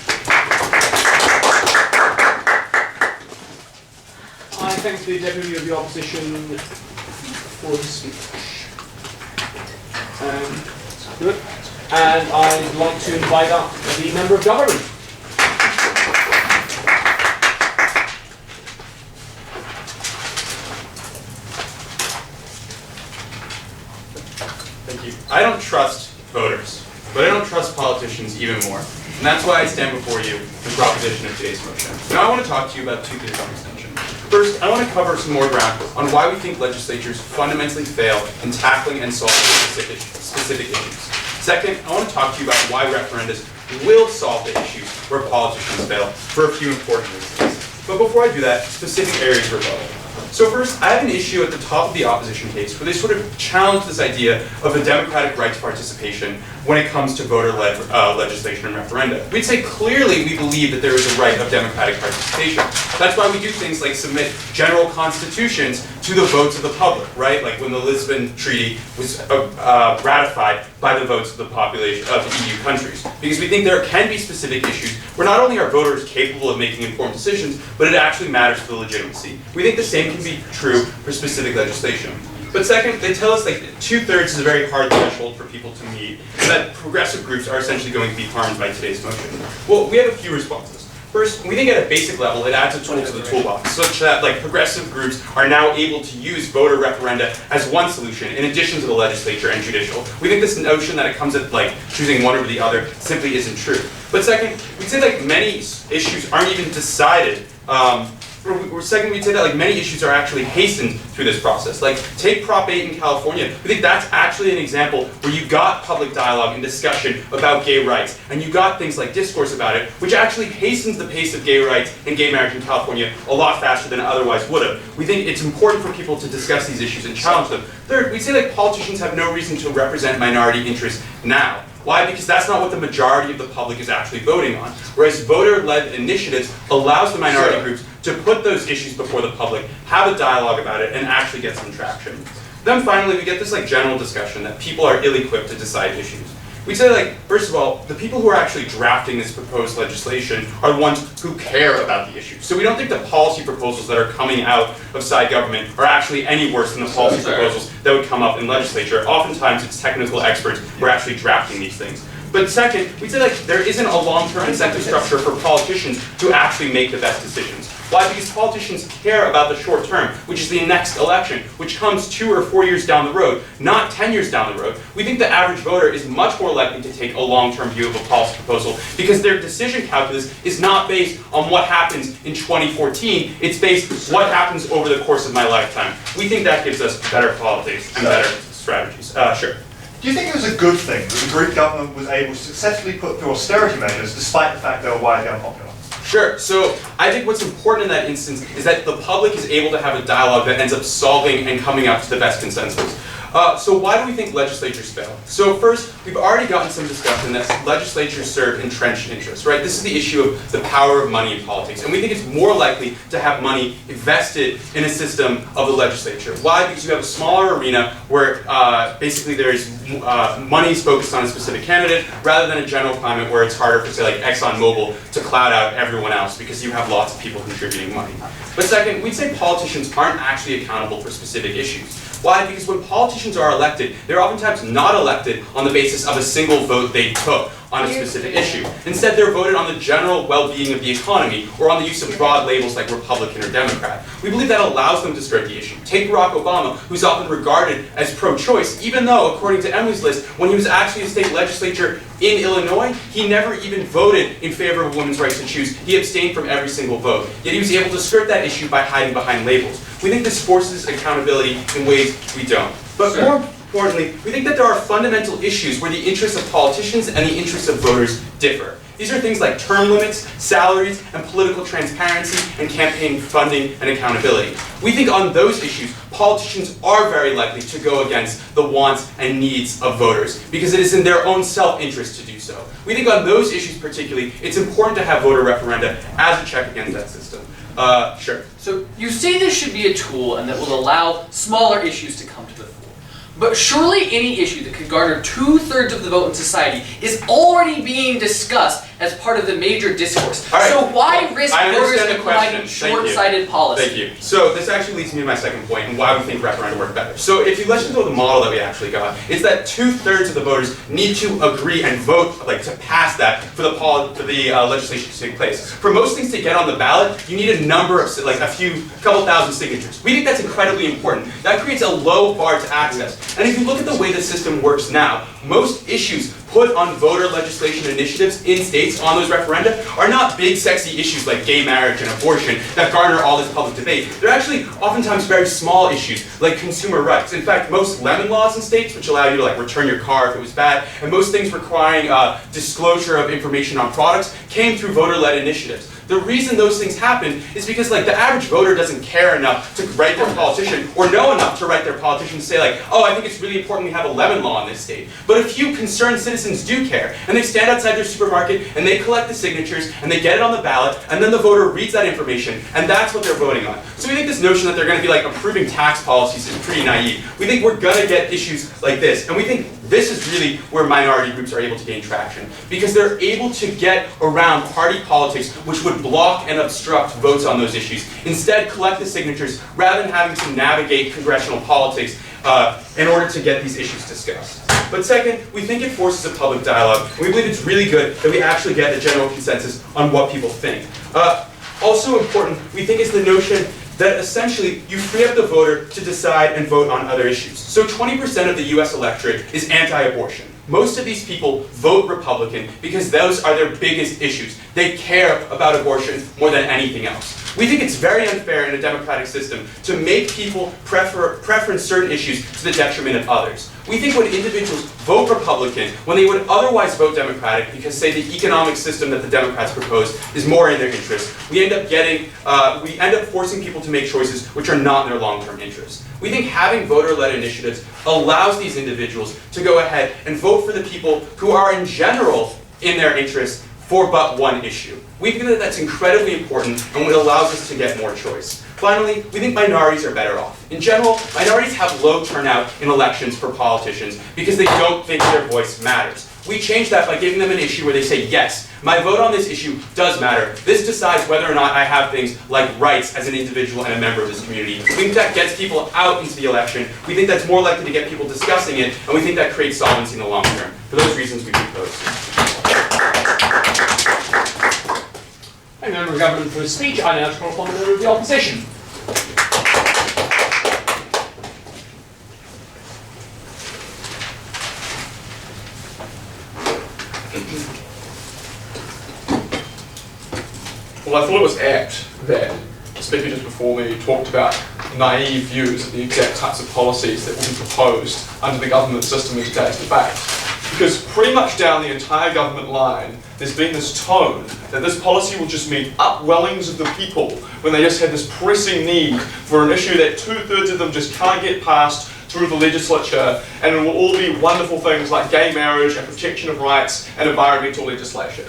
I thank the Deputy of the Opposition for his speech. Good. And I'd like to invite up the Member of Government. Thank you. I don't trust voters, but I don't trust politicians even more. And that's why I stand before you the proposition of today's motion. Now I want to talk to you about two things on extension. First, I want to cover some more ground on why we think legislatures fundamentally fail in tackling and solving specific issues. Second, I want to talk to you about why referendums will solve the issues where politicians fail for a few important reasons. But before I do that, specific areas of rebuttal. So first, I have an issue at the top of the opposition case where they sort of challenge this idea of a democratic right to participation when it comes to voter-led legislation and referenda. We'd say clearly we believe that there is a right of democratic participation. That's why we do things like submit general constitutions to the votes of the public, right? Like when the Lisbon Treaty was ratified by the votes of the population of the EU countries. Because we think there can be specific issues where not only are voters capable of making informed decisions, but it actually matters to the legitimacy. We think the same can be true for specific legislation. But second, they tell us like 2/3 is a very hard threshold for people to meet, and that progressive groups are essentially going to be harmed by today's motion. Well, we have a few responses. First, we think at a basic level it adds a tool to the toolbox, such that like progressive groups are now able to use voter referenda as one solution in addition to the legislature and judicial. We think this notion that it comes at like choosing one over the other simply isn't true. But second, we'd say like many issues aren't even decided. Second, we'd say that like many issues are actually hastened through this process. Like take Prop 8 in California. We think that's actually an example where you got public dialogue and discussion about gay rights, and you got things like discourse about it, which actually hastens the pace of gay rights and gay marriage in California a lot faster than it otherwise would have. We think it's important for people to discuss these issues and challenge them. Third, we'd say like politicians have no reason to represent minority interests now. Why? Because that's not what the majority of the public is actually voting on. Whereas voter-led initiatives allows the minority groups to put those issues before the public, have a dialogue about it, and actually get some traction. Then finally, we get this like general discussion that people are ill-equipped to decide issues. We'd say like, first of all, the people who are actually drafting this proposed legislation are the ones who care about the issue. So we don't think the policy proposals that are coming out of side government are actually any worse than the policy proposals that would come up in legislature. Oftentimes it's technical experts who are actually drafting these things. But second, we'd say like there isn't a long-term incentive structure for politicians to actually make the best decisions. Why? Because politicians care about the short term, which is the next election, which comes 2 or 4 years down the road, not 10 years down the road. We think the average voter is much more likely to take a long-term view of a policy proposal because their decision calculus is not based on what happens in 2014, it's based on what happens over the course of my lifetime. We think that gives us better politics and better strategies. Sure. Do you think it was a good thing that the Greek government was able to successfully put through austerity measures despite the fact they were widely unpopular? Sure. So I think what's important in that instance is that the public is able to have a dialogue that ends up solving and coming up to the best consensus. So why do we think legislatures fail? So first, we've already gotten some discussion that legislatures serve entrenched interests, right? This is the issue of the power of money in politics. And we think it's more likely to have money invested in a system of the legislature. Why? Because you have a smaller arena where basically there's money is focused on a specific candidate rather than a general climate where it's harder for, say, like ExxonMobil to cloud out everyone else because you have lots of people contributing money. But second, we'd say politicians aren't actually accountable for specific issues. Why? Because when politicians are elected, they're oftentimes not elected on the basis of a single vote they took on a specific issue. Instead, they're voted on the general well-being of the economy or on the use of broad labels like Republican or Democrat. We believe that allows them to skirt the issue. Take Barack Obama, who's often regarded as pro-choice, even though, according to Emily's list, when he was actually a state legislature in Illinois, he never even voted in favor of women's rights to choose. He abstained from every single vote. Yet he was able to skirt that issue by hiding behind labels. We think this forces accountability in ways we don't. But more importantly, we think that there are fundamental issues where the interests of politicians and the interests of voters differ. These are things like term limits, salaries, and political transparency, and campaign funding and accountability. We think on those issues, politicians are very likely to go against the wants and needs of voters, because it is in their own self-interest to do so. We think on those issues particularly, it's important to have voter referenda as a check against that system. Sure. So you say this should be a tool and that will allow smaller issues to come to the fore. But surely any issue that could garner 2/3 of the vote in society is already being discussed as part of the major discourse. All right. So why risk I voters understand the implementing question. Thank you. short-sighted policy? Thank you. So this actually leads me to my second point and why we think referenda work better. So if you listen to the model that we actually got, it's that 2/3 of the voters need to agree and vote, like to pass that for the legislation to take place. For most things to get on the ballot, you need a number of, like a couple thousand signatures. We think that's incredibly important. That creates a low bar to access. And if you look at the way the system works now, most issues put on voter legislation initiatives in states on those referenda are not big sexy issues like gay marriage and abortion that garner all this public debate. They're actually oftentimes very small issues like consumer rights. In fact, most lemon laws in states, which allow you to like return your car if it was bad, and most things requiring disclosure of information on products came through voter-led initiatives. The reason those things happen is because like the average voter doesn't care enough to write their politician or know enough to write their politician to say like, oh, I think it's really important we have a lemon law in this state. But a few concerned citizens do care, and they stand outside their supermarket and they collect the signatures and they get it on the ballot, and then the voter reads that information, and that's what they're voting on. So we think this notion that they're going to be like approving tax policies is pretty naive. We think we're going to get issues like this, and we think this is really where minority groups are able to gain traction, because they're able to get around party politics which would block and obstruct votes on those issues. Instead, collect the signatures rather than having to navigate congressional politics in order to get these issues discussed. But second, we think it forces a public dialogue, and we believe it's really good that we actually get a general consensus on what people think. Also important, we think, is the notion that essentially you free up the voter to decide and vote on other issues. So 20% of the US electorate is anti-abortion. Most of these people vote Republican because those are their biggest issues. They care about abortion more than anything else. We think it's very unfair in a democratic system to make people preference certain issues to the detriment of others. We think when individuals vote Republican, when they would otherwise vote Democratic because, say, the economic system that the Democrats propose is more in their interest, we end up forcing people to make choices which are not in their long-term interest. We think having voter-led initiatives allows these individuals to go ahead and vote for the people who are in general in their interest for but one issue. We think that that's incredibly important and it allows us to get more choice. Finally, we think minorities are better off. In general, minorities have low turnout in elections for politicians because they don't think their voice matters. We change that by giving them an issue where they say, yes, my vote on this issue does matter. This decides whether or not I have things like rights as an individual and a member of this community. We think that gets people out into the election. We think that's more likely to get people discussing it, and we think that creates solvency in the long term. For those reasons, we propose. Hi, members. for government for his speech. I now call upon the leader of the opposition. Well, I thought it was apt that the speaker just before me talked about naive views of the exact types of policies that will be proposed under the government system in today's debate. Because pretty much down the entire government line, there's been this tone that this policy will just mean upwellings of the people when they just have this pressing need for an issue that 2/3 of them just can't get passed through the legislature, and it will all be wonderful things like gay marriage and protection of rights and environmental legislation.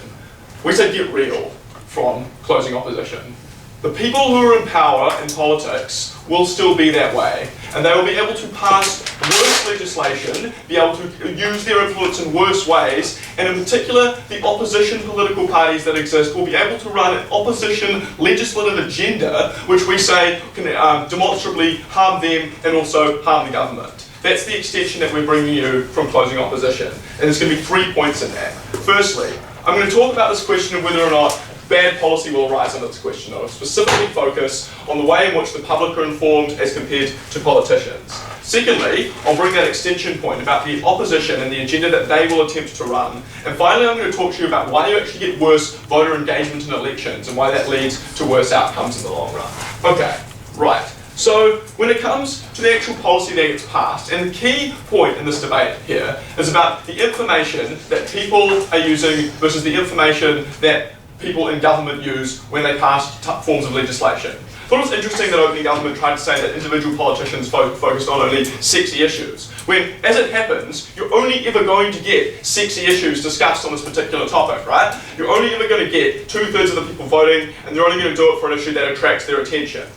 We say get real from closing opposition. The people who are in power in politics will still be that way, and they will be able to pass worse legislation, be able to use their influence in worse ways, and in particular, the opposition political parties that exist will be able to run an opposition legislative agenda, which we say can demonstrably harm them and also harm the government. That's the extension that we're bringing you from closing opposition, and there's going to be 3 points in that. Firstly, I'm going to talk about this question of whether or not bad policy will arise under this question. I will specifically focus on the way in which the public are informed as compared to politicians. Secondly, I'll bring that extension point about the opposition and the agenda that they will attempt to run. And finally, I'm going to talk to you about why you actually get worse voter engagement in elections and why that leads to worse outcomes in the long run. Okay, right. So when it comes to the actual policy that gets passed, and the key point in this debate here is about the information that people are using versus the information that people in government use when they pass forms of legislation. I thought it was interesting that opening government tried to say that individual politicians focused on only sexy issues, when, as it happens, you're only ever going to get sexy issues discussed on this particular topic, right? You're only ever going to get 2/3 of the people voting, and they're only going to do it for an issue that attracts their attention.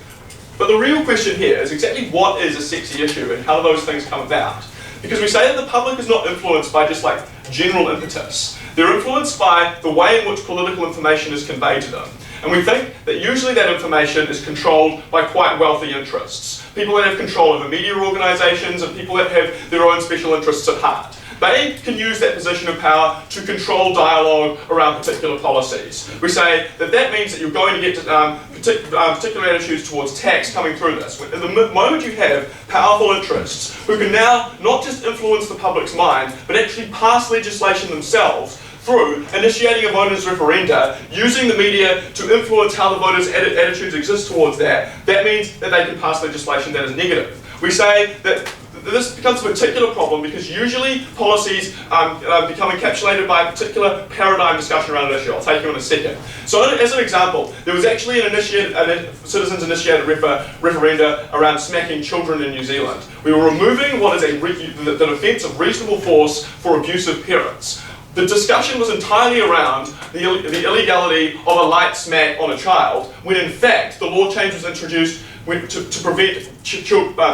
But the real question here is exactly what is a sexy issue and how do those things come about? Because we say that the public is not influenced by just like general impetus. They're influenced by the way in which political information is conveyed to them. And we think that usually that information is controlled by quite wealthy interests. People that have control over media organisations and people that have their own special interests at heart. They can use that position of power to control dialogue around particular policies. We say that that means that you're going to get particular attitudes towards tax coming through this. At the moment you have powerful interests who can now not just influence the public's mind, but actually pass legislation themselves through initiating a voters' referenda, using the media to influence how the voters' attitudes exist towards that, that means that they can pass legislation that is negative. We say that this becomes a particular problem because usually policies become encapsulated by a particular paradigm discussion around an issue. I'll take you in a second. So as an example, there was actually a citizens-initiated referenda around smacking children in New Zealand. We were removing what is the defence of reasonable force for abusive parents. The discussion was entirely around the illegality of a light smack on a child, when in fact the law change was introduced to prevent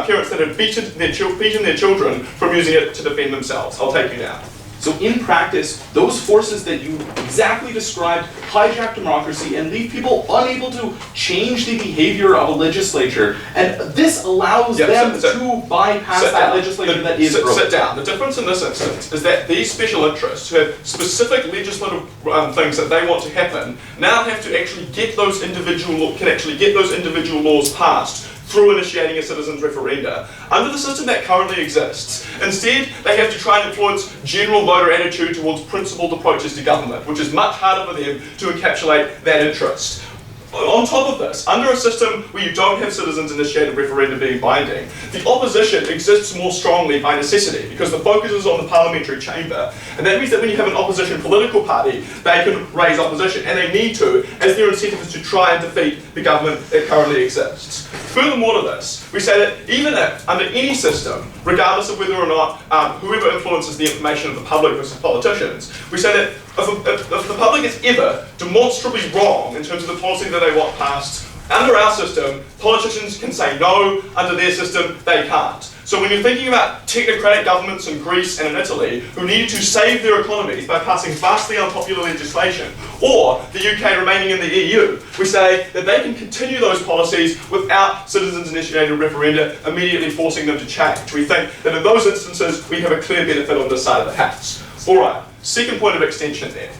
parents that had beaten their children from using it to defend themselves. I'll take you now. So in practice, those forces that you exactly described hijack democracy and leave people unable to change the behavior of a legislature. And this allows them to bypass that legislation that is broken. Sit down. The difference in this instance is that these special interests who have specific legislative things that they want to happen now have to actually get those individual laws passed through initiating a citizens' referenda. Under the system that currently exists, instead they have to try and influence general voter attitude towards principled approaches to government, which is much harder for them to encapsulate that interest. On top of this, under a system where you don't have citizens-initiated referenda being binding, the opposition exists more strongly by necessity because the focus is on the parliamentary chamber. And that means that when you have an opposition political party, they can raise opposition, and they need to, as their incentive is to try and defeat the government that currently exists. Furthermore to this, we say that even if, under any system, regardless of whether or not whoever influences the information of the public versus politicians, we say that if the public is ever demonstrably wrong in terms of the policy that they want passed, under our system, politicians can say no, under their system, they can't. So when you're thinking about technocratic governments in Greece and in Italy who needed to save their economies by passing vastly unpopular legislation, or the UK remaining in the EU, we say that they can continue those policies without citizens-initiated referenda immediately forcing them to change. We think that in those instances, we have a clear benefit on this side of the house. All right, second point of extension then.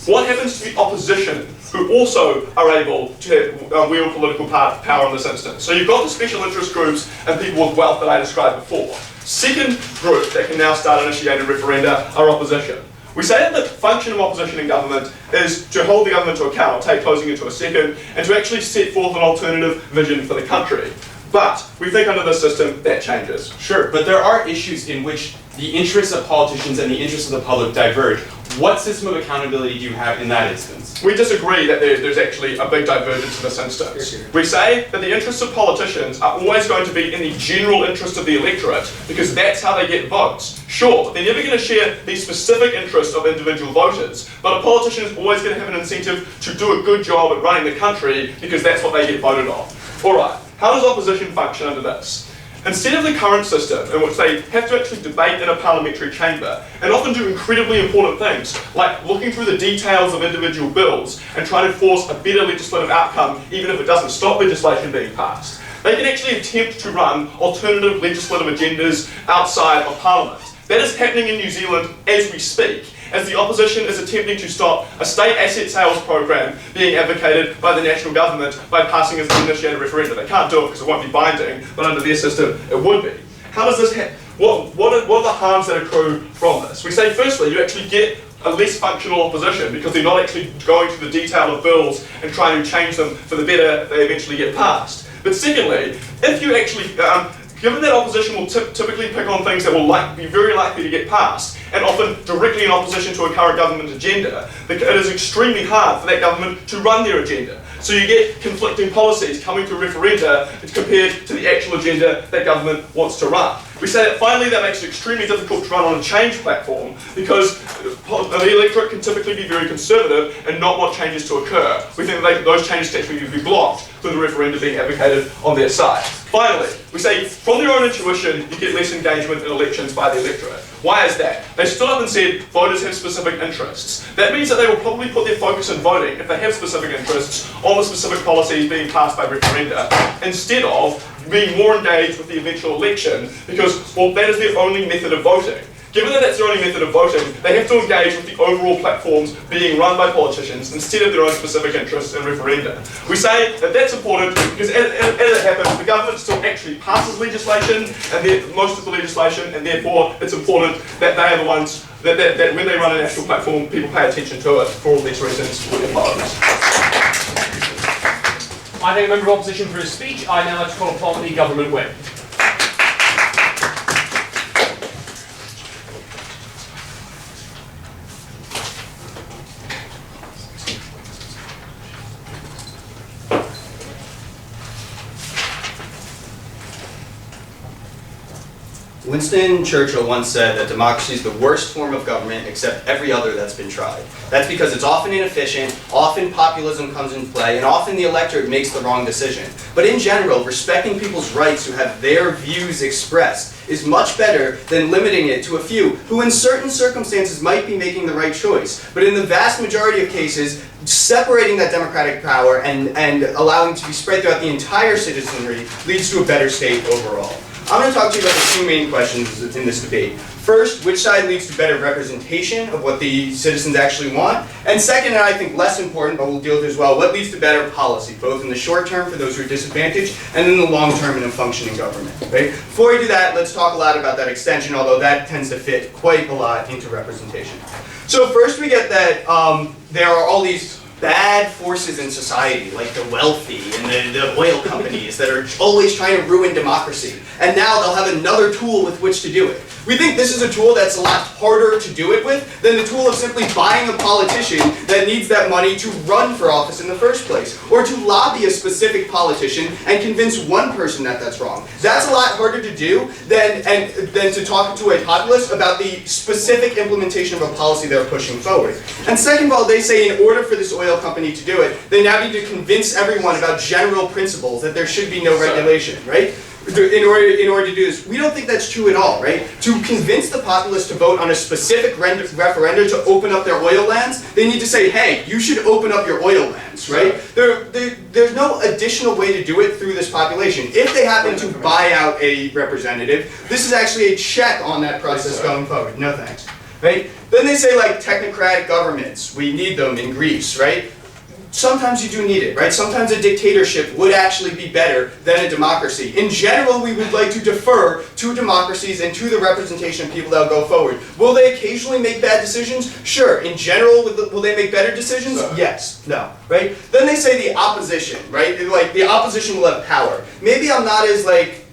What happens to the opposition, who also are able to wield political power in this instance? So you've got the special interest groups and people with wealth that I described before. Second group that can now start initiating referenda are opposition. We say that the function of opposition in government is to hold the government to account. I'll take closing into a second, and to actually set forth an alternative vision for the country. But we think under this system that changes. Sure, but there are issues in which the interests of politicians and the interests of the public diverge. What system of accountability do you have in that instance? We disagree that there's actually a big divergence in this instance. We say that the interests of politicians are always going to be in the general interest of the electorate, because that's how they get votes. Sure, but they're never going to share the specific interests of individual voters, but a politician is always going to have an incentive to do a good job at running the country, because that's what they get voted on. Alright, how does opposition function under this? Instead of the current system, in which they have to actually debate in a parliamentary chamber, and often do incredibly important things, like looking through the details of individual bills and trying to force a better legislative outcome, even if it doesn't stop legislation being passed, they can actually attempt to run alternative legislative agendas outside of Parliament. That is happening in New Zealand as we speak, as the opposition is attempting to stop a state asset sales program being advocated by the national government by passing as an initiated referendum. They can't do it because it won't be binding, but under their system it would be. How does this happen? What are the harms that accrue from this? We say firstly, you actually get a less functional opposition because they're not actually going through the detail of bills and trying to change them for the better if they eventually get passed. But secondly, if you actually given that opposition will typically pick on things that will be very likely to get passed, and often directly in opposition to a current government agenda, it is extremely hard for that government to run their agenda. So you get conflicting policies coming to referenda compared to the actual agenda that government wants to run. We say that finally that makes it extremely difficult to run on a change platform because the electorate can typically be very conservative and not want changes to occur. We think that those changes technically would be blocked through the referenda being advocated on their side. Finally, we say from their own intuition you get less engagement in elections by the electorate. Why is that? They stood up and said voters have specific interests. That means that they will probably put their focus in voting, if they have specific interests, on the specific policies being passed by referenda, instead of being more engaged with the eventual election, because, well, that is their only method of voting. Given that that's their only method of voting, they have to engage with the overall platforms being run by politicians instead of their own specific interests in referenda. We say that that's important because as it happens, the government still actually passes legislation, and most of the legislation, and therefore it's important that they are the ones that when they run a national platform, people pay attention to it. For all these reasons, we oppose. I thank a member of opposition for his speech. I now like to call upon the government whip. Winston Churchill once said that democracy is the worst form of government except every other that's been tried. That's because it's often inefficient, often populism comes into play, and often the electorate makes the wrong decision. But in general, respecting people's rights to have their views expressed is much better than limiting it to a few who in certain circumstances might be making the right choice. But in the vast majority of cases, separating that democratic power and allowing it to be spread throughout the entire citizenry leads to a better state overall. I'm going to talk to you about the two main questions in this debate. First, which side leads to better representation of what the citizens actually want? And second, and I think less important, but we'll deal with it as well, what leads to better policy, both in the short term for those who are disadvantaged, and in the long term in a functioning government, right? Before we do that, let's talk a lot about that extension, although that tends to fit quite a lot into representation. So first we get that there are all these bad forces in society, like the wealthy and the oil companies that are always trying to ruin democracy. And now they'll have another tool with which to do it. We think this is a tool that's a lot harder to do it with than the tool of simply buying a politician that needs that money to run for office in the first place, or to lobby a specific politician and convince one person that that's wrong. That's a lot harder to do than to talk to a populace about the specific implementation of a policy they're pushing forward. And second of all, they say in order for this oil company to do it, they now need to convince everyone about general principles, that there should be no regulation, right? In order to do this. We don't think that's true at all, right? To convince the populace to vote on a specific referendum to open up their oil lands, they need to say, hey, you should open up your oil lands, right? There's no additional way to do it through this population. If they happen to buy out a representative, this is actually a check on that process going forward. No thanks. right? Then they say like technocratic governments, we need them in Greece, right? Sometimes you do need it, right? Sometimes a dictatorship would actually be better than a democracy. In general, we would like to defer to democracies and to the representation of people that will go forward. Will they occasionally make bad decisions? Sure. In general, will they make better decisions? Yes. No. Right? Then they say the opposition, right? Like the opposition will have power. Maybe I'm not as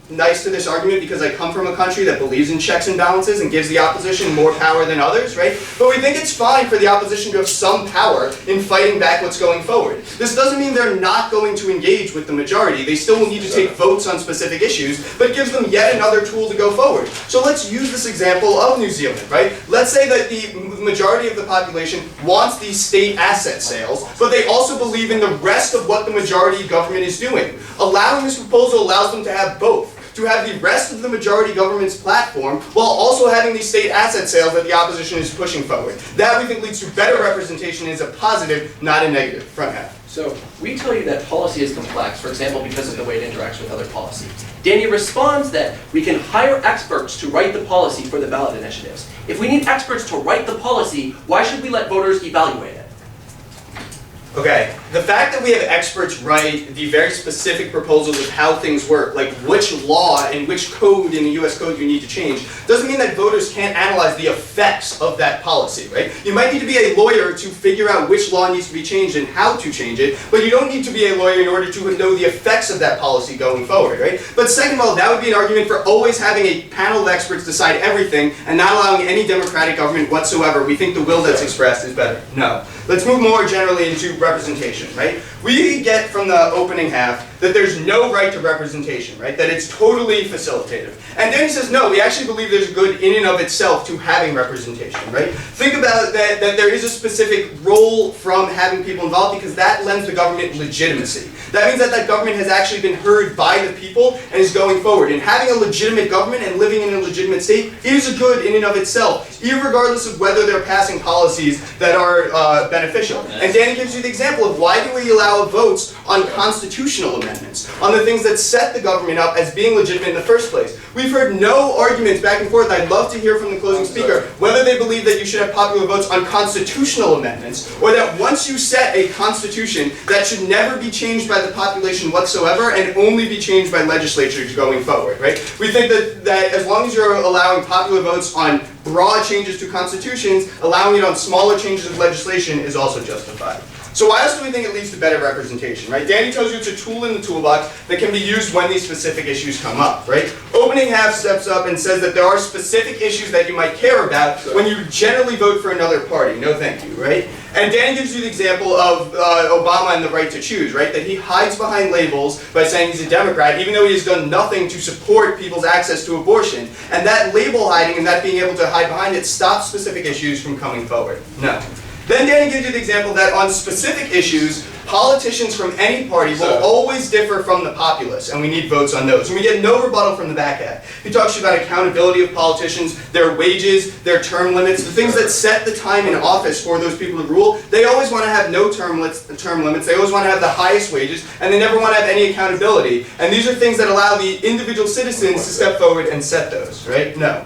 nice to this argument because I come from a country that believes in checks and balances and gives the opposition more power than others, right? But we think it's fine for the opposition to have some power in fighting back what's going forward. This doesn't mean they're not going to engage with the majority. They still will need to take votes on specific issues, but it gives them yet another tool to go forward. So let's use this example of New Zealand, right? Let's say that the majority of the population wants these state asset sales, but they also believe in the rest of what the majority government is doing. Allowing this proposal allows them to have both. To have the rest of the majority government's platform while also having these state asset sales that the opposition is pushing forward. That we think leads to better representation and is a positive, not a negative. Front half. So we tell you that policy is complex, for example, because of the way it interacts with other policy. Danny responds that we can hire experts to write the policy for the ballot initiatives. If we need experts to write the policy, why should we let voters evaluate it? Okay, the fact that we have experts write the very specific proposals of how things work, like which law and which code in the US code you need to change, doesn't mean that voters can't analyze the effects of that policy, right? You might need to be a lawyer to figure out which law needs to be changed and how to change it, but you don't need to be a lawyer in order to know the effects of that policy going forward, right? But second of all, that would be an argument for always having a panel of experts decide everything and not allowing any democratic government whatsoever. We think the will that's expressed is better. No. Let's move more generally into representation, right? We get from the opening half that there's no right to representation, right? That it's totally facilitative. And Danny says, no, we actually believe there's good in and of itself to having representation, right? Think about that there is a specific role from having people involved because that lends the government legitimacy. That means that that government has actually been heard by the people and is going forward. And having a legitimate government and living in a legitimate state is a good in and of itself, regardless of whether they're passing policies that are beneficial. And Danny gives you the example of why do we allow votes on constitutional amendments, on the things that set the government up as being legitimate in the first place. We've heard no arguments back and forth. I'd love to hear from the closing speaker whether they believe that you should have popular votes on constitutional amendments, or that once you set a constitution, that should never be changed by the population whatsoever and only be changed by legislatures going forward, right? We think that as long as you're allowing popular votes on broad changes to constitutions, allowing it on smaller changes of legislation is also justified. So why else do we think it leads to better representation, right? Danny tells you it's a tool in the toolbox that can be used when these specific issues come up, right? Opening half steps up and says that there are specific issues that you might care about when you generally vote for another party. No thank you, right? And Danny gives you the example of Obama and the right to choose, right? That he hides behind labels by saying he's a Democrat, even though he has done nothing to support people's access to abortion. And that label hiding and that being able to hide behind it stops specific issues from coming forward. No. Then Danny gives you the example that on specific issues, politicians from any party will always differ from the populace, and we need votes on those. And we get no rebuttal from the back half. He talks to you about accountability of politicians, their wages, their term limits, the things that set the time in office for those people to rule. They always want to have no term limits. They always want to have the highest wages, and they never want to have any accountability. And these are things that allow the individual citizens to step forward and set those, right? No.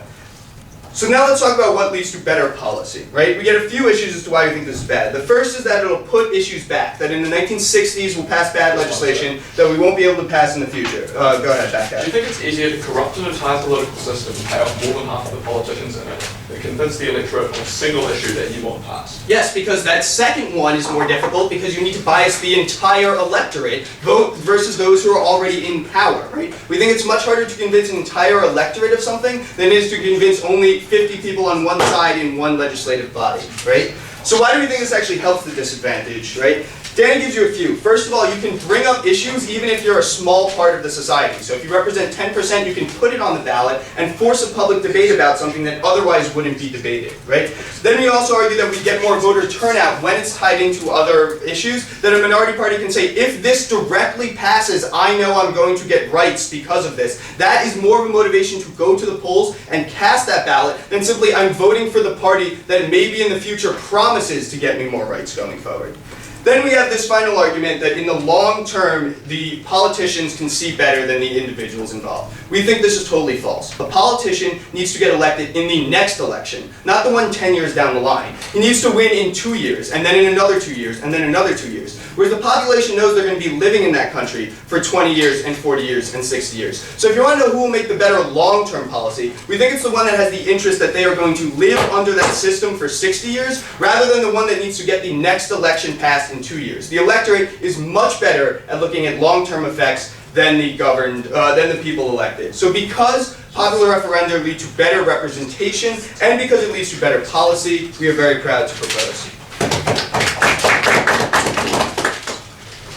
So now let's talk about what leads to better policy, right? We get a few issues as to why we think this is bad. The first is that it'll put issues back, that in the 1960s we'll pass bad legislation that we won't be able to pass in the future. Go ahead, back Do out. you think it's easier to corrupt an entire political system and pay off more than half of the politicians in it than convince the electorate of a single issue that you want passed? Yes, because that second one is more difficult because you need to bias the entire electorate vote versus those who are already in power, right? We think it's much harder to convince an entire electorate of something than it is to convince only 50 people on one side in one legislative body, right? So why do we think this actually helps the disadvantage, right? Danny gives you a few. First of all, you can bring up issues even if you're a small part of the society. So if you represent 10%, you can put it on the ballot and force a public debate about something that otherwise wouldn't be debated, right? Then we also argue that we get more voter turnout when it's tied into other issues, that a minority party can say, if this directly passes, I know I'm going to get rights because of this. That is more of a motivation to go to the polls and cast that ballot than simply I'm voting for the party that maybe in the future promises to get me more rights going forward. Then we have this final argument that in the long term, the politicians can see better than the individuals involved. We think this is totally false. A politician needs to get elected in the next election, not the one 10 years down the line. He needs to win in 2 years, and then in another 2 years, and then another 2 years. Whereas the population knows they're going to be living in that country for 20 years, and 40 years, and 60 years. So if you want to know who will make the better long-term policy, we think it's the one that has the interest that they are going to live under that system for 60 years, rather than the one that needs to get the next election passed in 2 years. The electorate is much better at looking at long-term effects than the people elected. So because popular referenda lead to better representation, and because it leads to better policy, we are very proud to propose.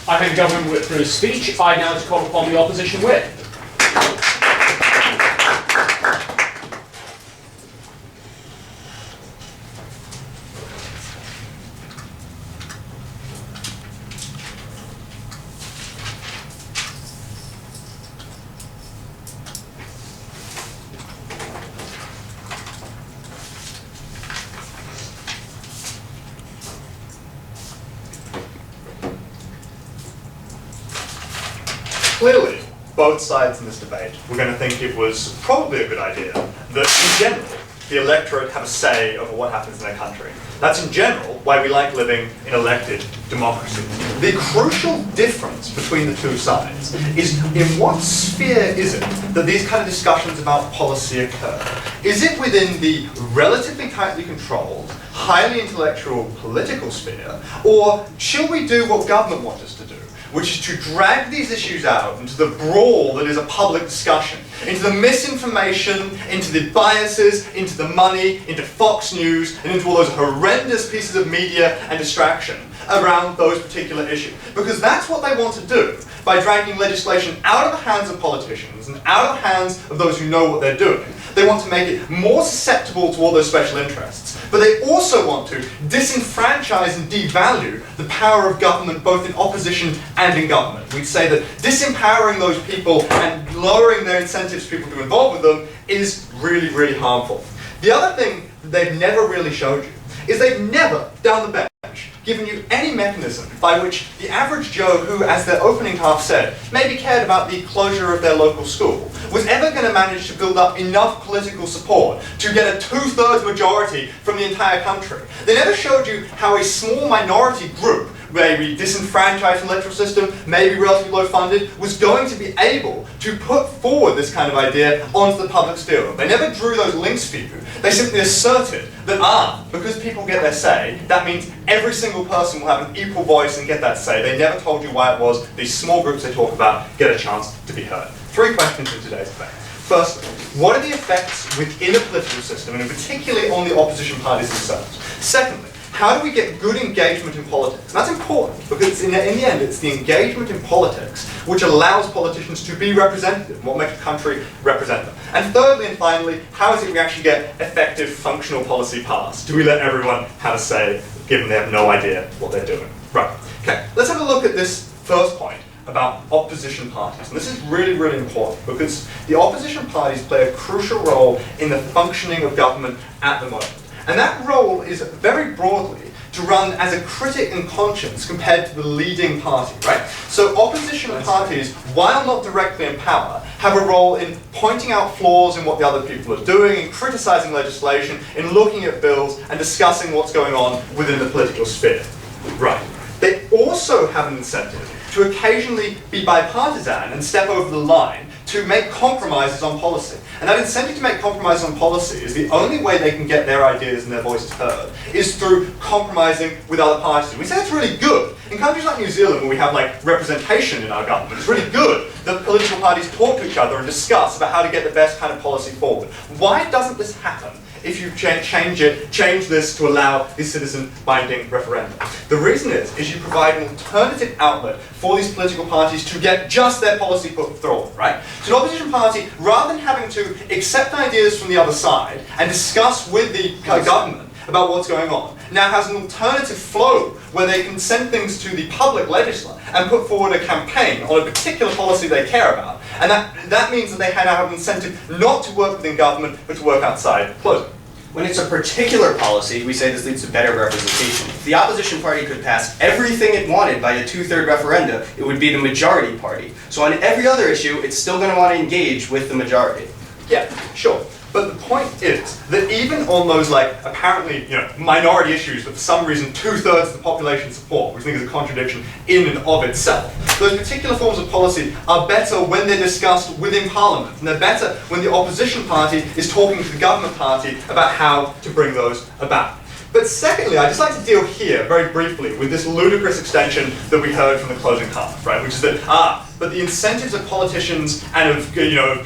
I thank the Government Whip for his speech. I now call upon the Opposition Whip. Clearly, both sides in this debate were going to think it was probably a good idea that, in general, the electorate have a say over what happens in their country. That's, in general, why we like living in elected democracy. The crucial difference between the two sides is in what sphere is it that these kind of discussions about policy occur? Is it within the relatively tightly controlled, highly intellectual political sphere, or shall we do what government wants us to do? Which is to drag these issues out into the brawl that is a public discussion, into the misinformation, into the biases, into the money, into Fox News, and into all those horrendous pieces of media and distraction around those particular issues. Because that's what they want to do by dragging legislation out of the hands of politicians and out of the hands of those who know what they're doing. They want to make it more susceptible to all those special interests. But they also want to disenfranchise and devalue the power of government both in opposition and in government. We'd say that disempowering those people and lowering their incentives for people to involve with them is really, really harmful. The other thing that they've never really showed you is they've never, down the bench, given you any mechanism by which the average Joe who, as their opening half said, maybe cared about the closure of their local school, was ever going to manage to build up enough political support to get a 2/3 majority from the entire country. They never showed you how a small minority group, maybe disenfranchised electoral system, maybe relatively low funded, was going to be able to put forward this kind of idea onto the public sphere. They never drew those links for you. They simply asserted that, because people get their say, that means every single person will have an equal voice and get that say. They never told you why it was these small groups they talk about get a chance to be heard. 3 questions in today's debate. Firstly, what are the effects within a political system, and particularly on the opposition parties themselves? Secondly, how do we get good engagement in politics? And that's important, because in the end, it's the engagement in politics which allows politicians to be representative, what makes a country represent them. And thirdly and finally, how is it we actually get effective, functional policy passed? Do we let everyone have a say, given they have no idea what they're doing? Right, okay, let's have a look at this first point about opposition parties. And this is really, really important, because the opposition parties play a crucial role in the functioning of government at the moment. And that role is very broadly to run as a critic in conscience compared to the leading party, right? So opposition parties, while not directly in power, have a role in pointing out flaws in what the other people are doing, in criticising legislation, in looking at bills and discussing what's going on within the political sphere. Right. They also have an incentive to occasionally be bipartisan and step over the line to make compromises on policy. And that incentive to make compromises on policy is the only way they can get their ideas and their voices heard, is through compromising with other parties. And we say it's really good. In countries like New Zealand, where we have representation in our government, it's really good that political parties talk to each other and discuss about how to get the best kind of policy forward. Why doesn't this happen if you change this to allow the citizen-binding referendum? The reason is you provide an alternative outlet for these political parties to get just their policy put forward, right? So an opposition party, rather than having to accept ideas from the other side and discuss with the government about what's going on, now has an alternative flow where they can send things to the public legislature and put forward a campaign on a particular policy they care about. And that means that they now have an incentive not to work within government, but to work outside. Closing. When it's a particular policy, we say this leads to better representation. If the opposition party could pass everything it wanted by a 2/3 referenda, it would be the majority party. So on every other issue, it's still going to want to engage with the majority. Yeah, sure. But the point is that even on those apparently minority issues that for some reason 2/3 of the population support, which I think is a contradiction in and of itself, those particular forms of policy are better when they're discussed within Parliament, and they're better when the opposition party is talking to the government party about how to bring those about. But secondly, I'd just like to deal here very briefly with this ludicrous extension that we heard from the closing comment, right? Which is that, but the incentives of politicians and of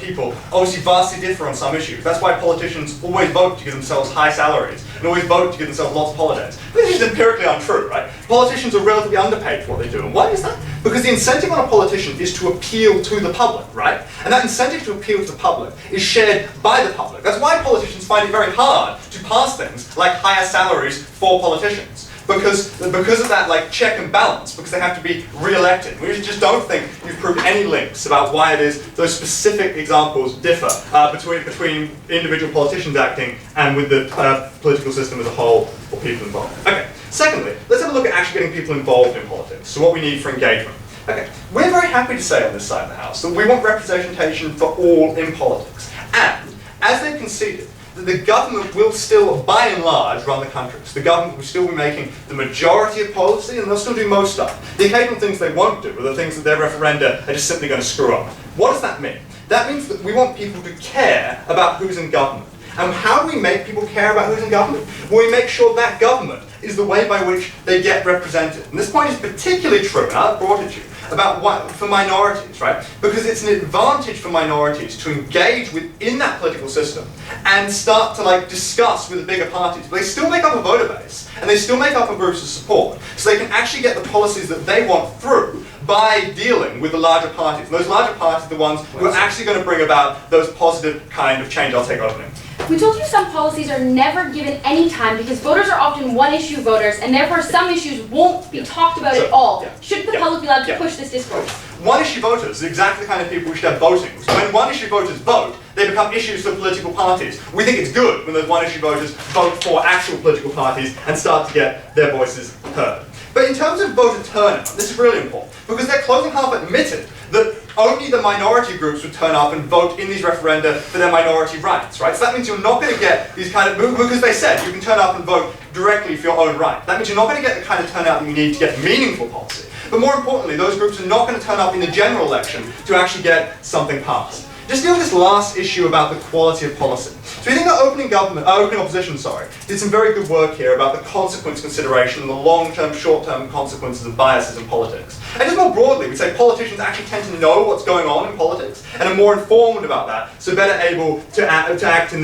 people obviously vastly differ on some issues. That's why politicians always vote to give themselves high salaries and always vote to give themselves lots of holidays. This is empirically untrue, right? Politicians are relatively underpaid for what they do. And why is that? Because the incentive on a politician is to appeal to the public, right? And that incentive to appeal to the public is shared by the public. That's why politicians find it very hard to pass things like higher salaries for politicians. Because of that check and balance, because they have to be re-elected. We just don't think you've proved any links about why it is those specific examples differ between individual politicians acting and with the political system as a whole or people involved. Okay. Secondly, let's have a look at actually getting people involved in politics. So what we need for engagement. Okay. We're very happy to say on this side of the House that we want representation for all in politics. And as they've conceded, the government will still, by and large, run the country. So the government will still be making the majority of policy, and they'll still do most stuff. The occasional things they won't do are the things that their referenda are just simply going to screw up. What does that mean? That means that we want people to care about who's in government. And how do we make people care about who's in government? Well, we make sure that government is the way by which they get represented. And this point is particularly true, and I've brought it to you, for minorities, right? Because it's an advantage for minorities to engage within that political system and start to discuss with the bigger parties. But they still make up a voter base, and they still make up a groups of support, so they can actually get the policies that they want through by dealing with the larger parties. And those larger parties are the ones who are actually going to bring about those positive kind of change. I'll take opening. We told you some policies are never given any time because voters are often one-issue voters, and therefore some issues won't be talked about at all. Should the public be allowed to push this discourse? One-issue voters are exactly the kind of people we should have voting. So when one-issue voters vote, they become issues for political parties. We think it's good when those one-issue voters vote for actual political parties and start to get their voices heard. But in terms of voter turnout, this is really important, because their closing half admitted that only the minority groups would turn up and vote in these referenda for their minority rights, right? So that means you're not going to get these kind of, because they said you can turn up and vote directly for your own right. That means you're not going to get the kind of turnout that you need to get meaningful policy. But more importantly, those groups are not going to turn up in the general election to actually get something passed. Just deal with this last issue about the quality of policy. So we think that opening opposition, did some very good work here about the consequence consideration and the long-term, short-term consequences of biases in politics. And just more broadly, we say politicians actually tend to know what's going on in politics and are more informed about that, so better able to act in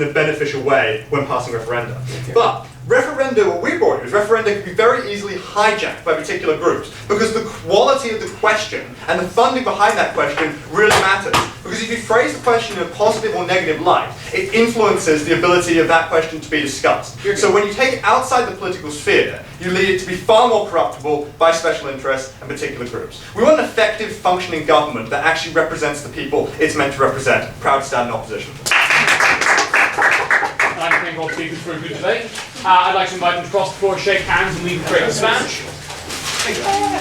a beneficial way when passing referenda. But referenda, what we brought is referenda can be very easily hijacked by particular groups because the quality of the question and the funding behind that question really matters. Because if you phrase the question in a positive or negative light, it influences the ability of that question to be discussed. So when you take it outside the political sphere, you lead it to be far more corruptible by special interests and particular groups. We want an effective, functioning government that actually represents the people it's meant to represent. Proud to stand in opposition. I'd like to thank all speakers for a good debate. I'd like to invite them to cross the floor, shake hands, and leave a quick Spanish.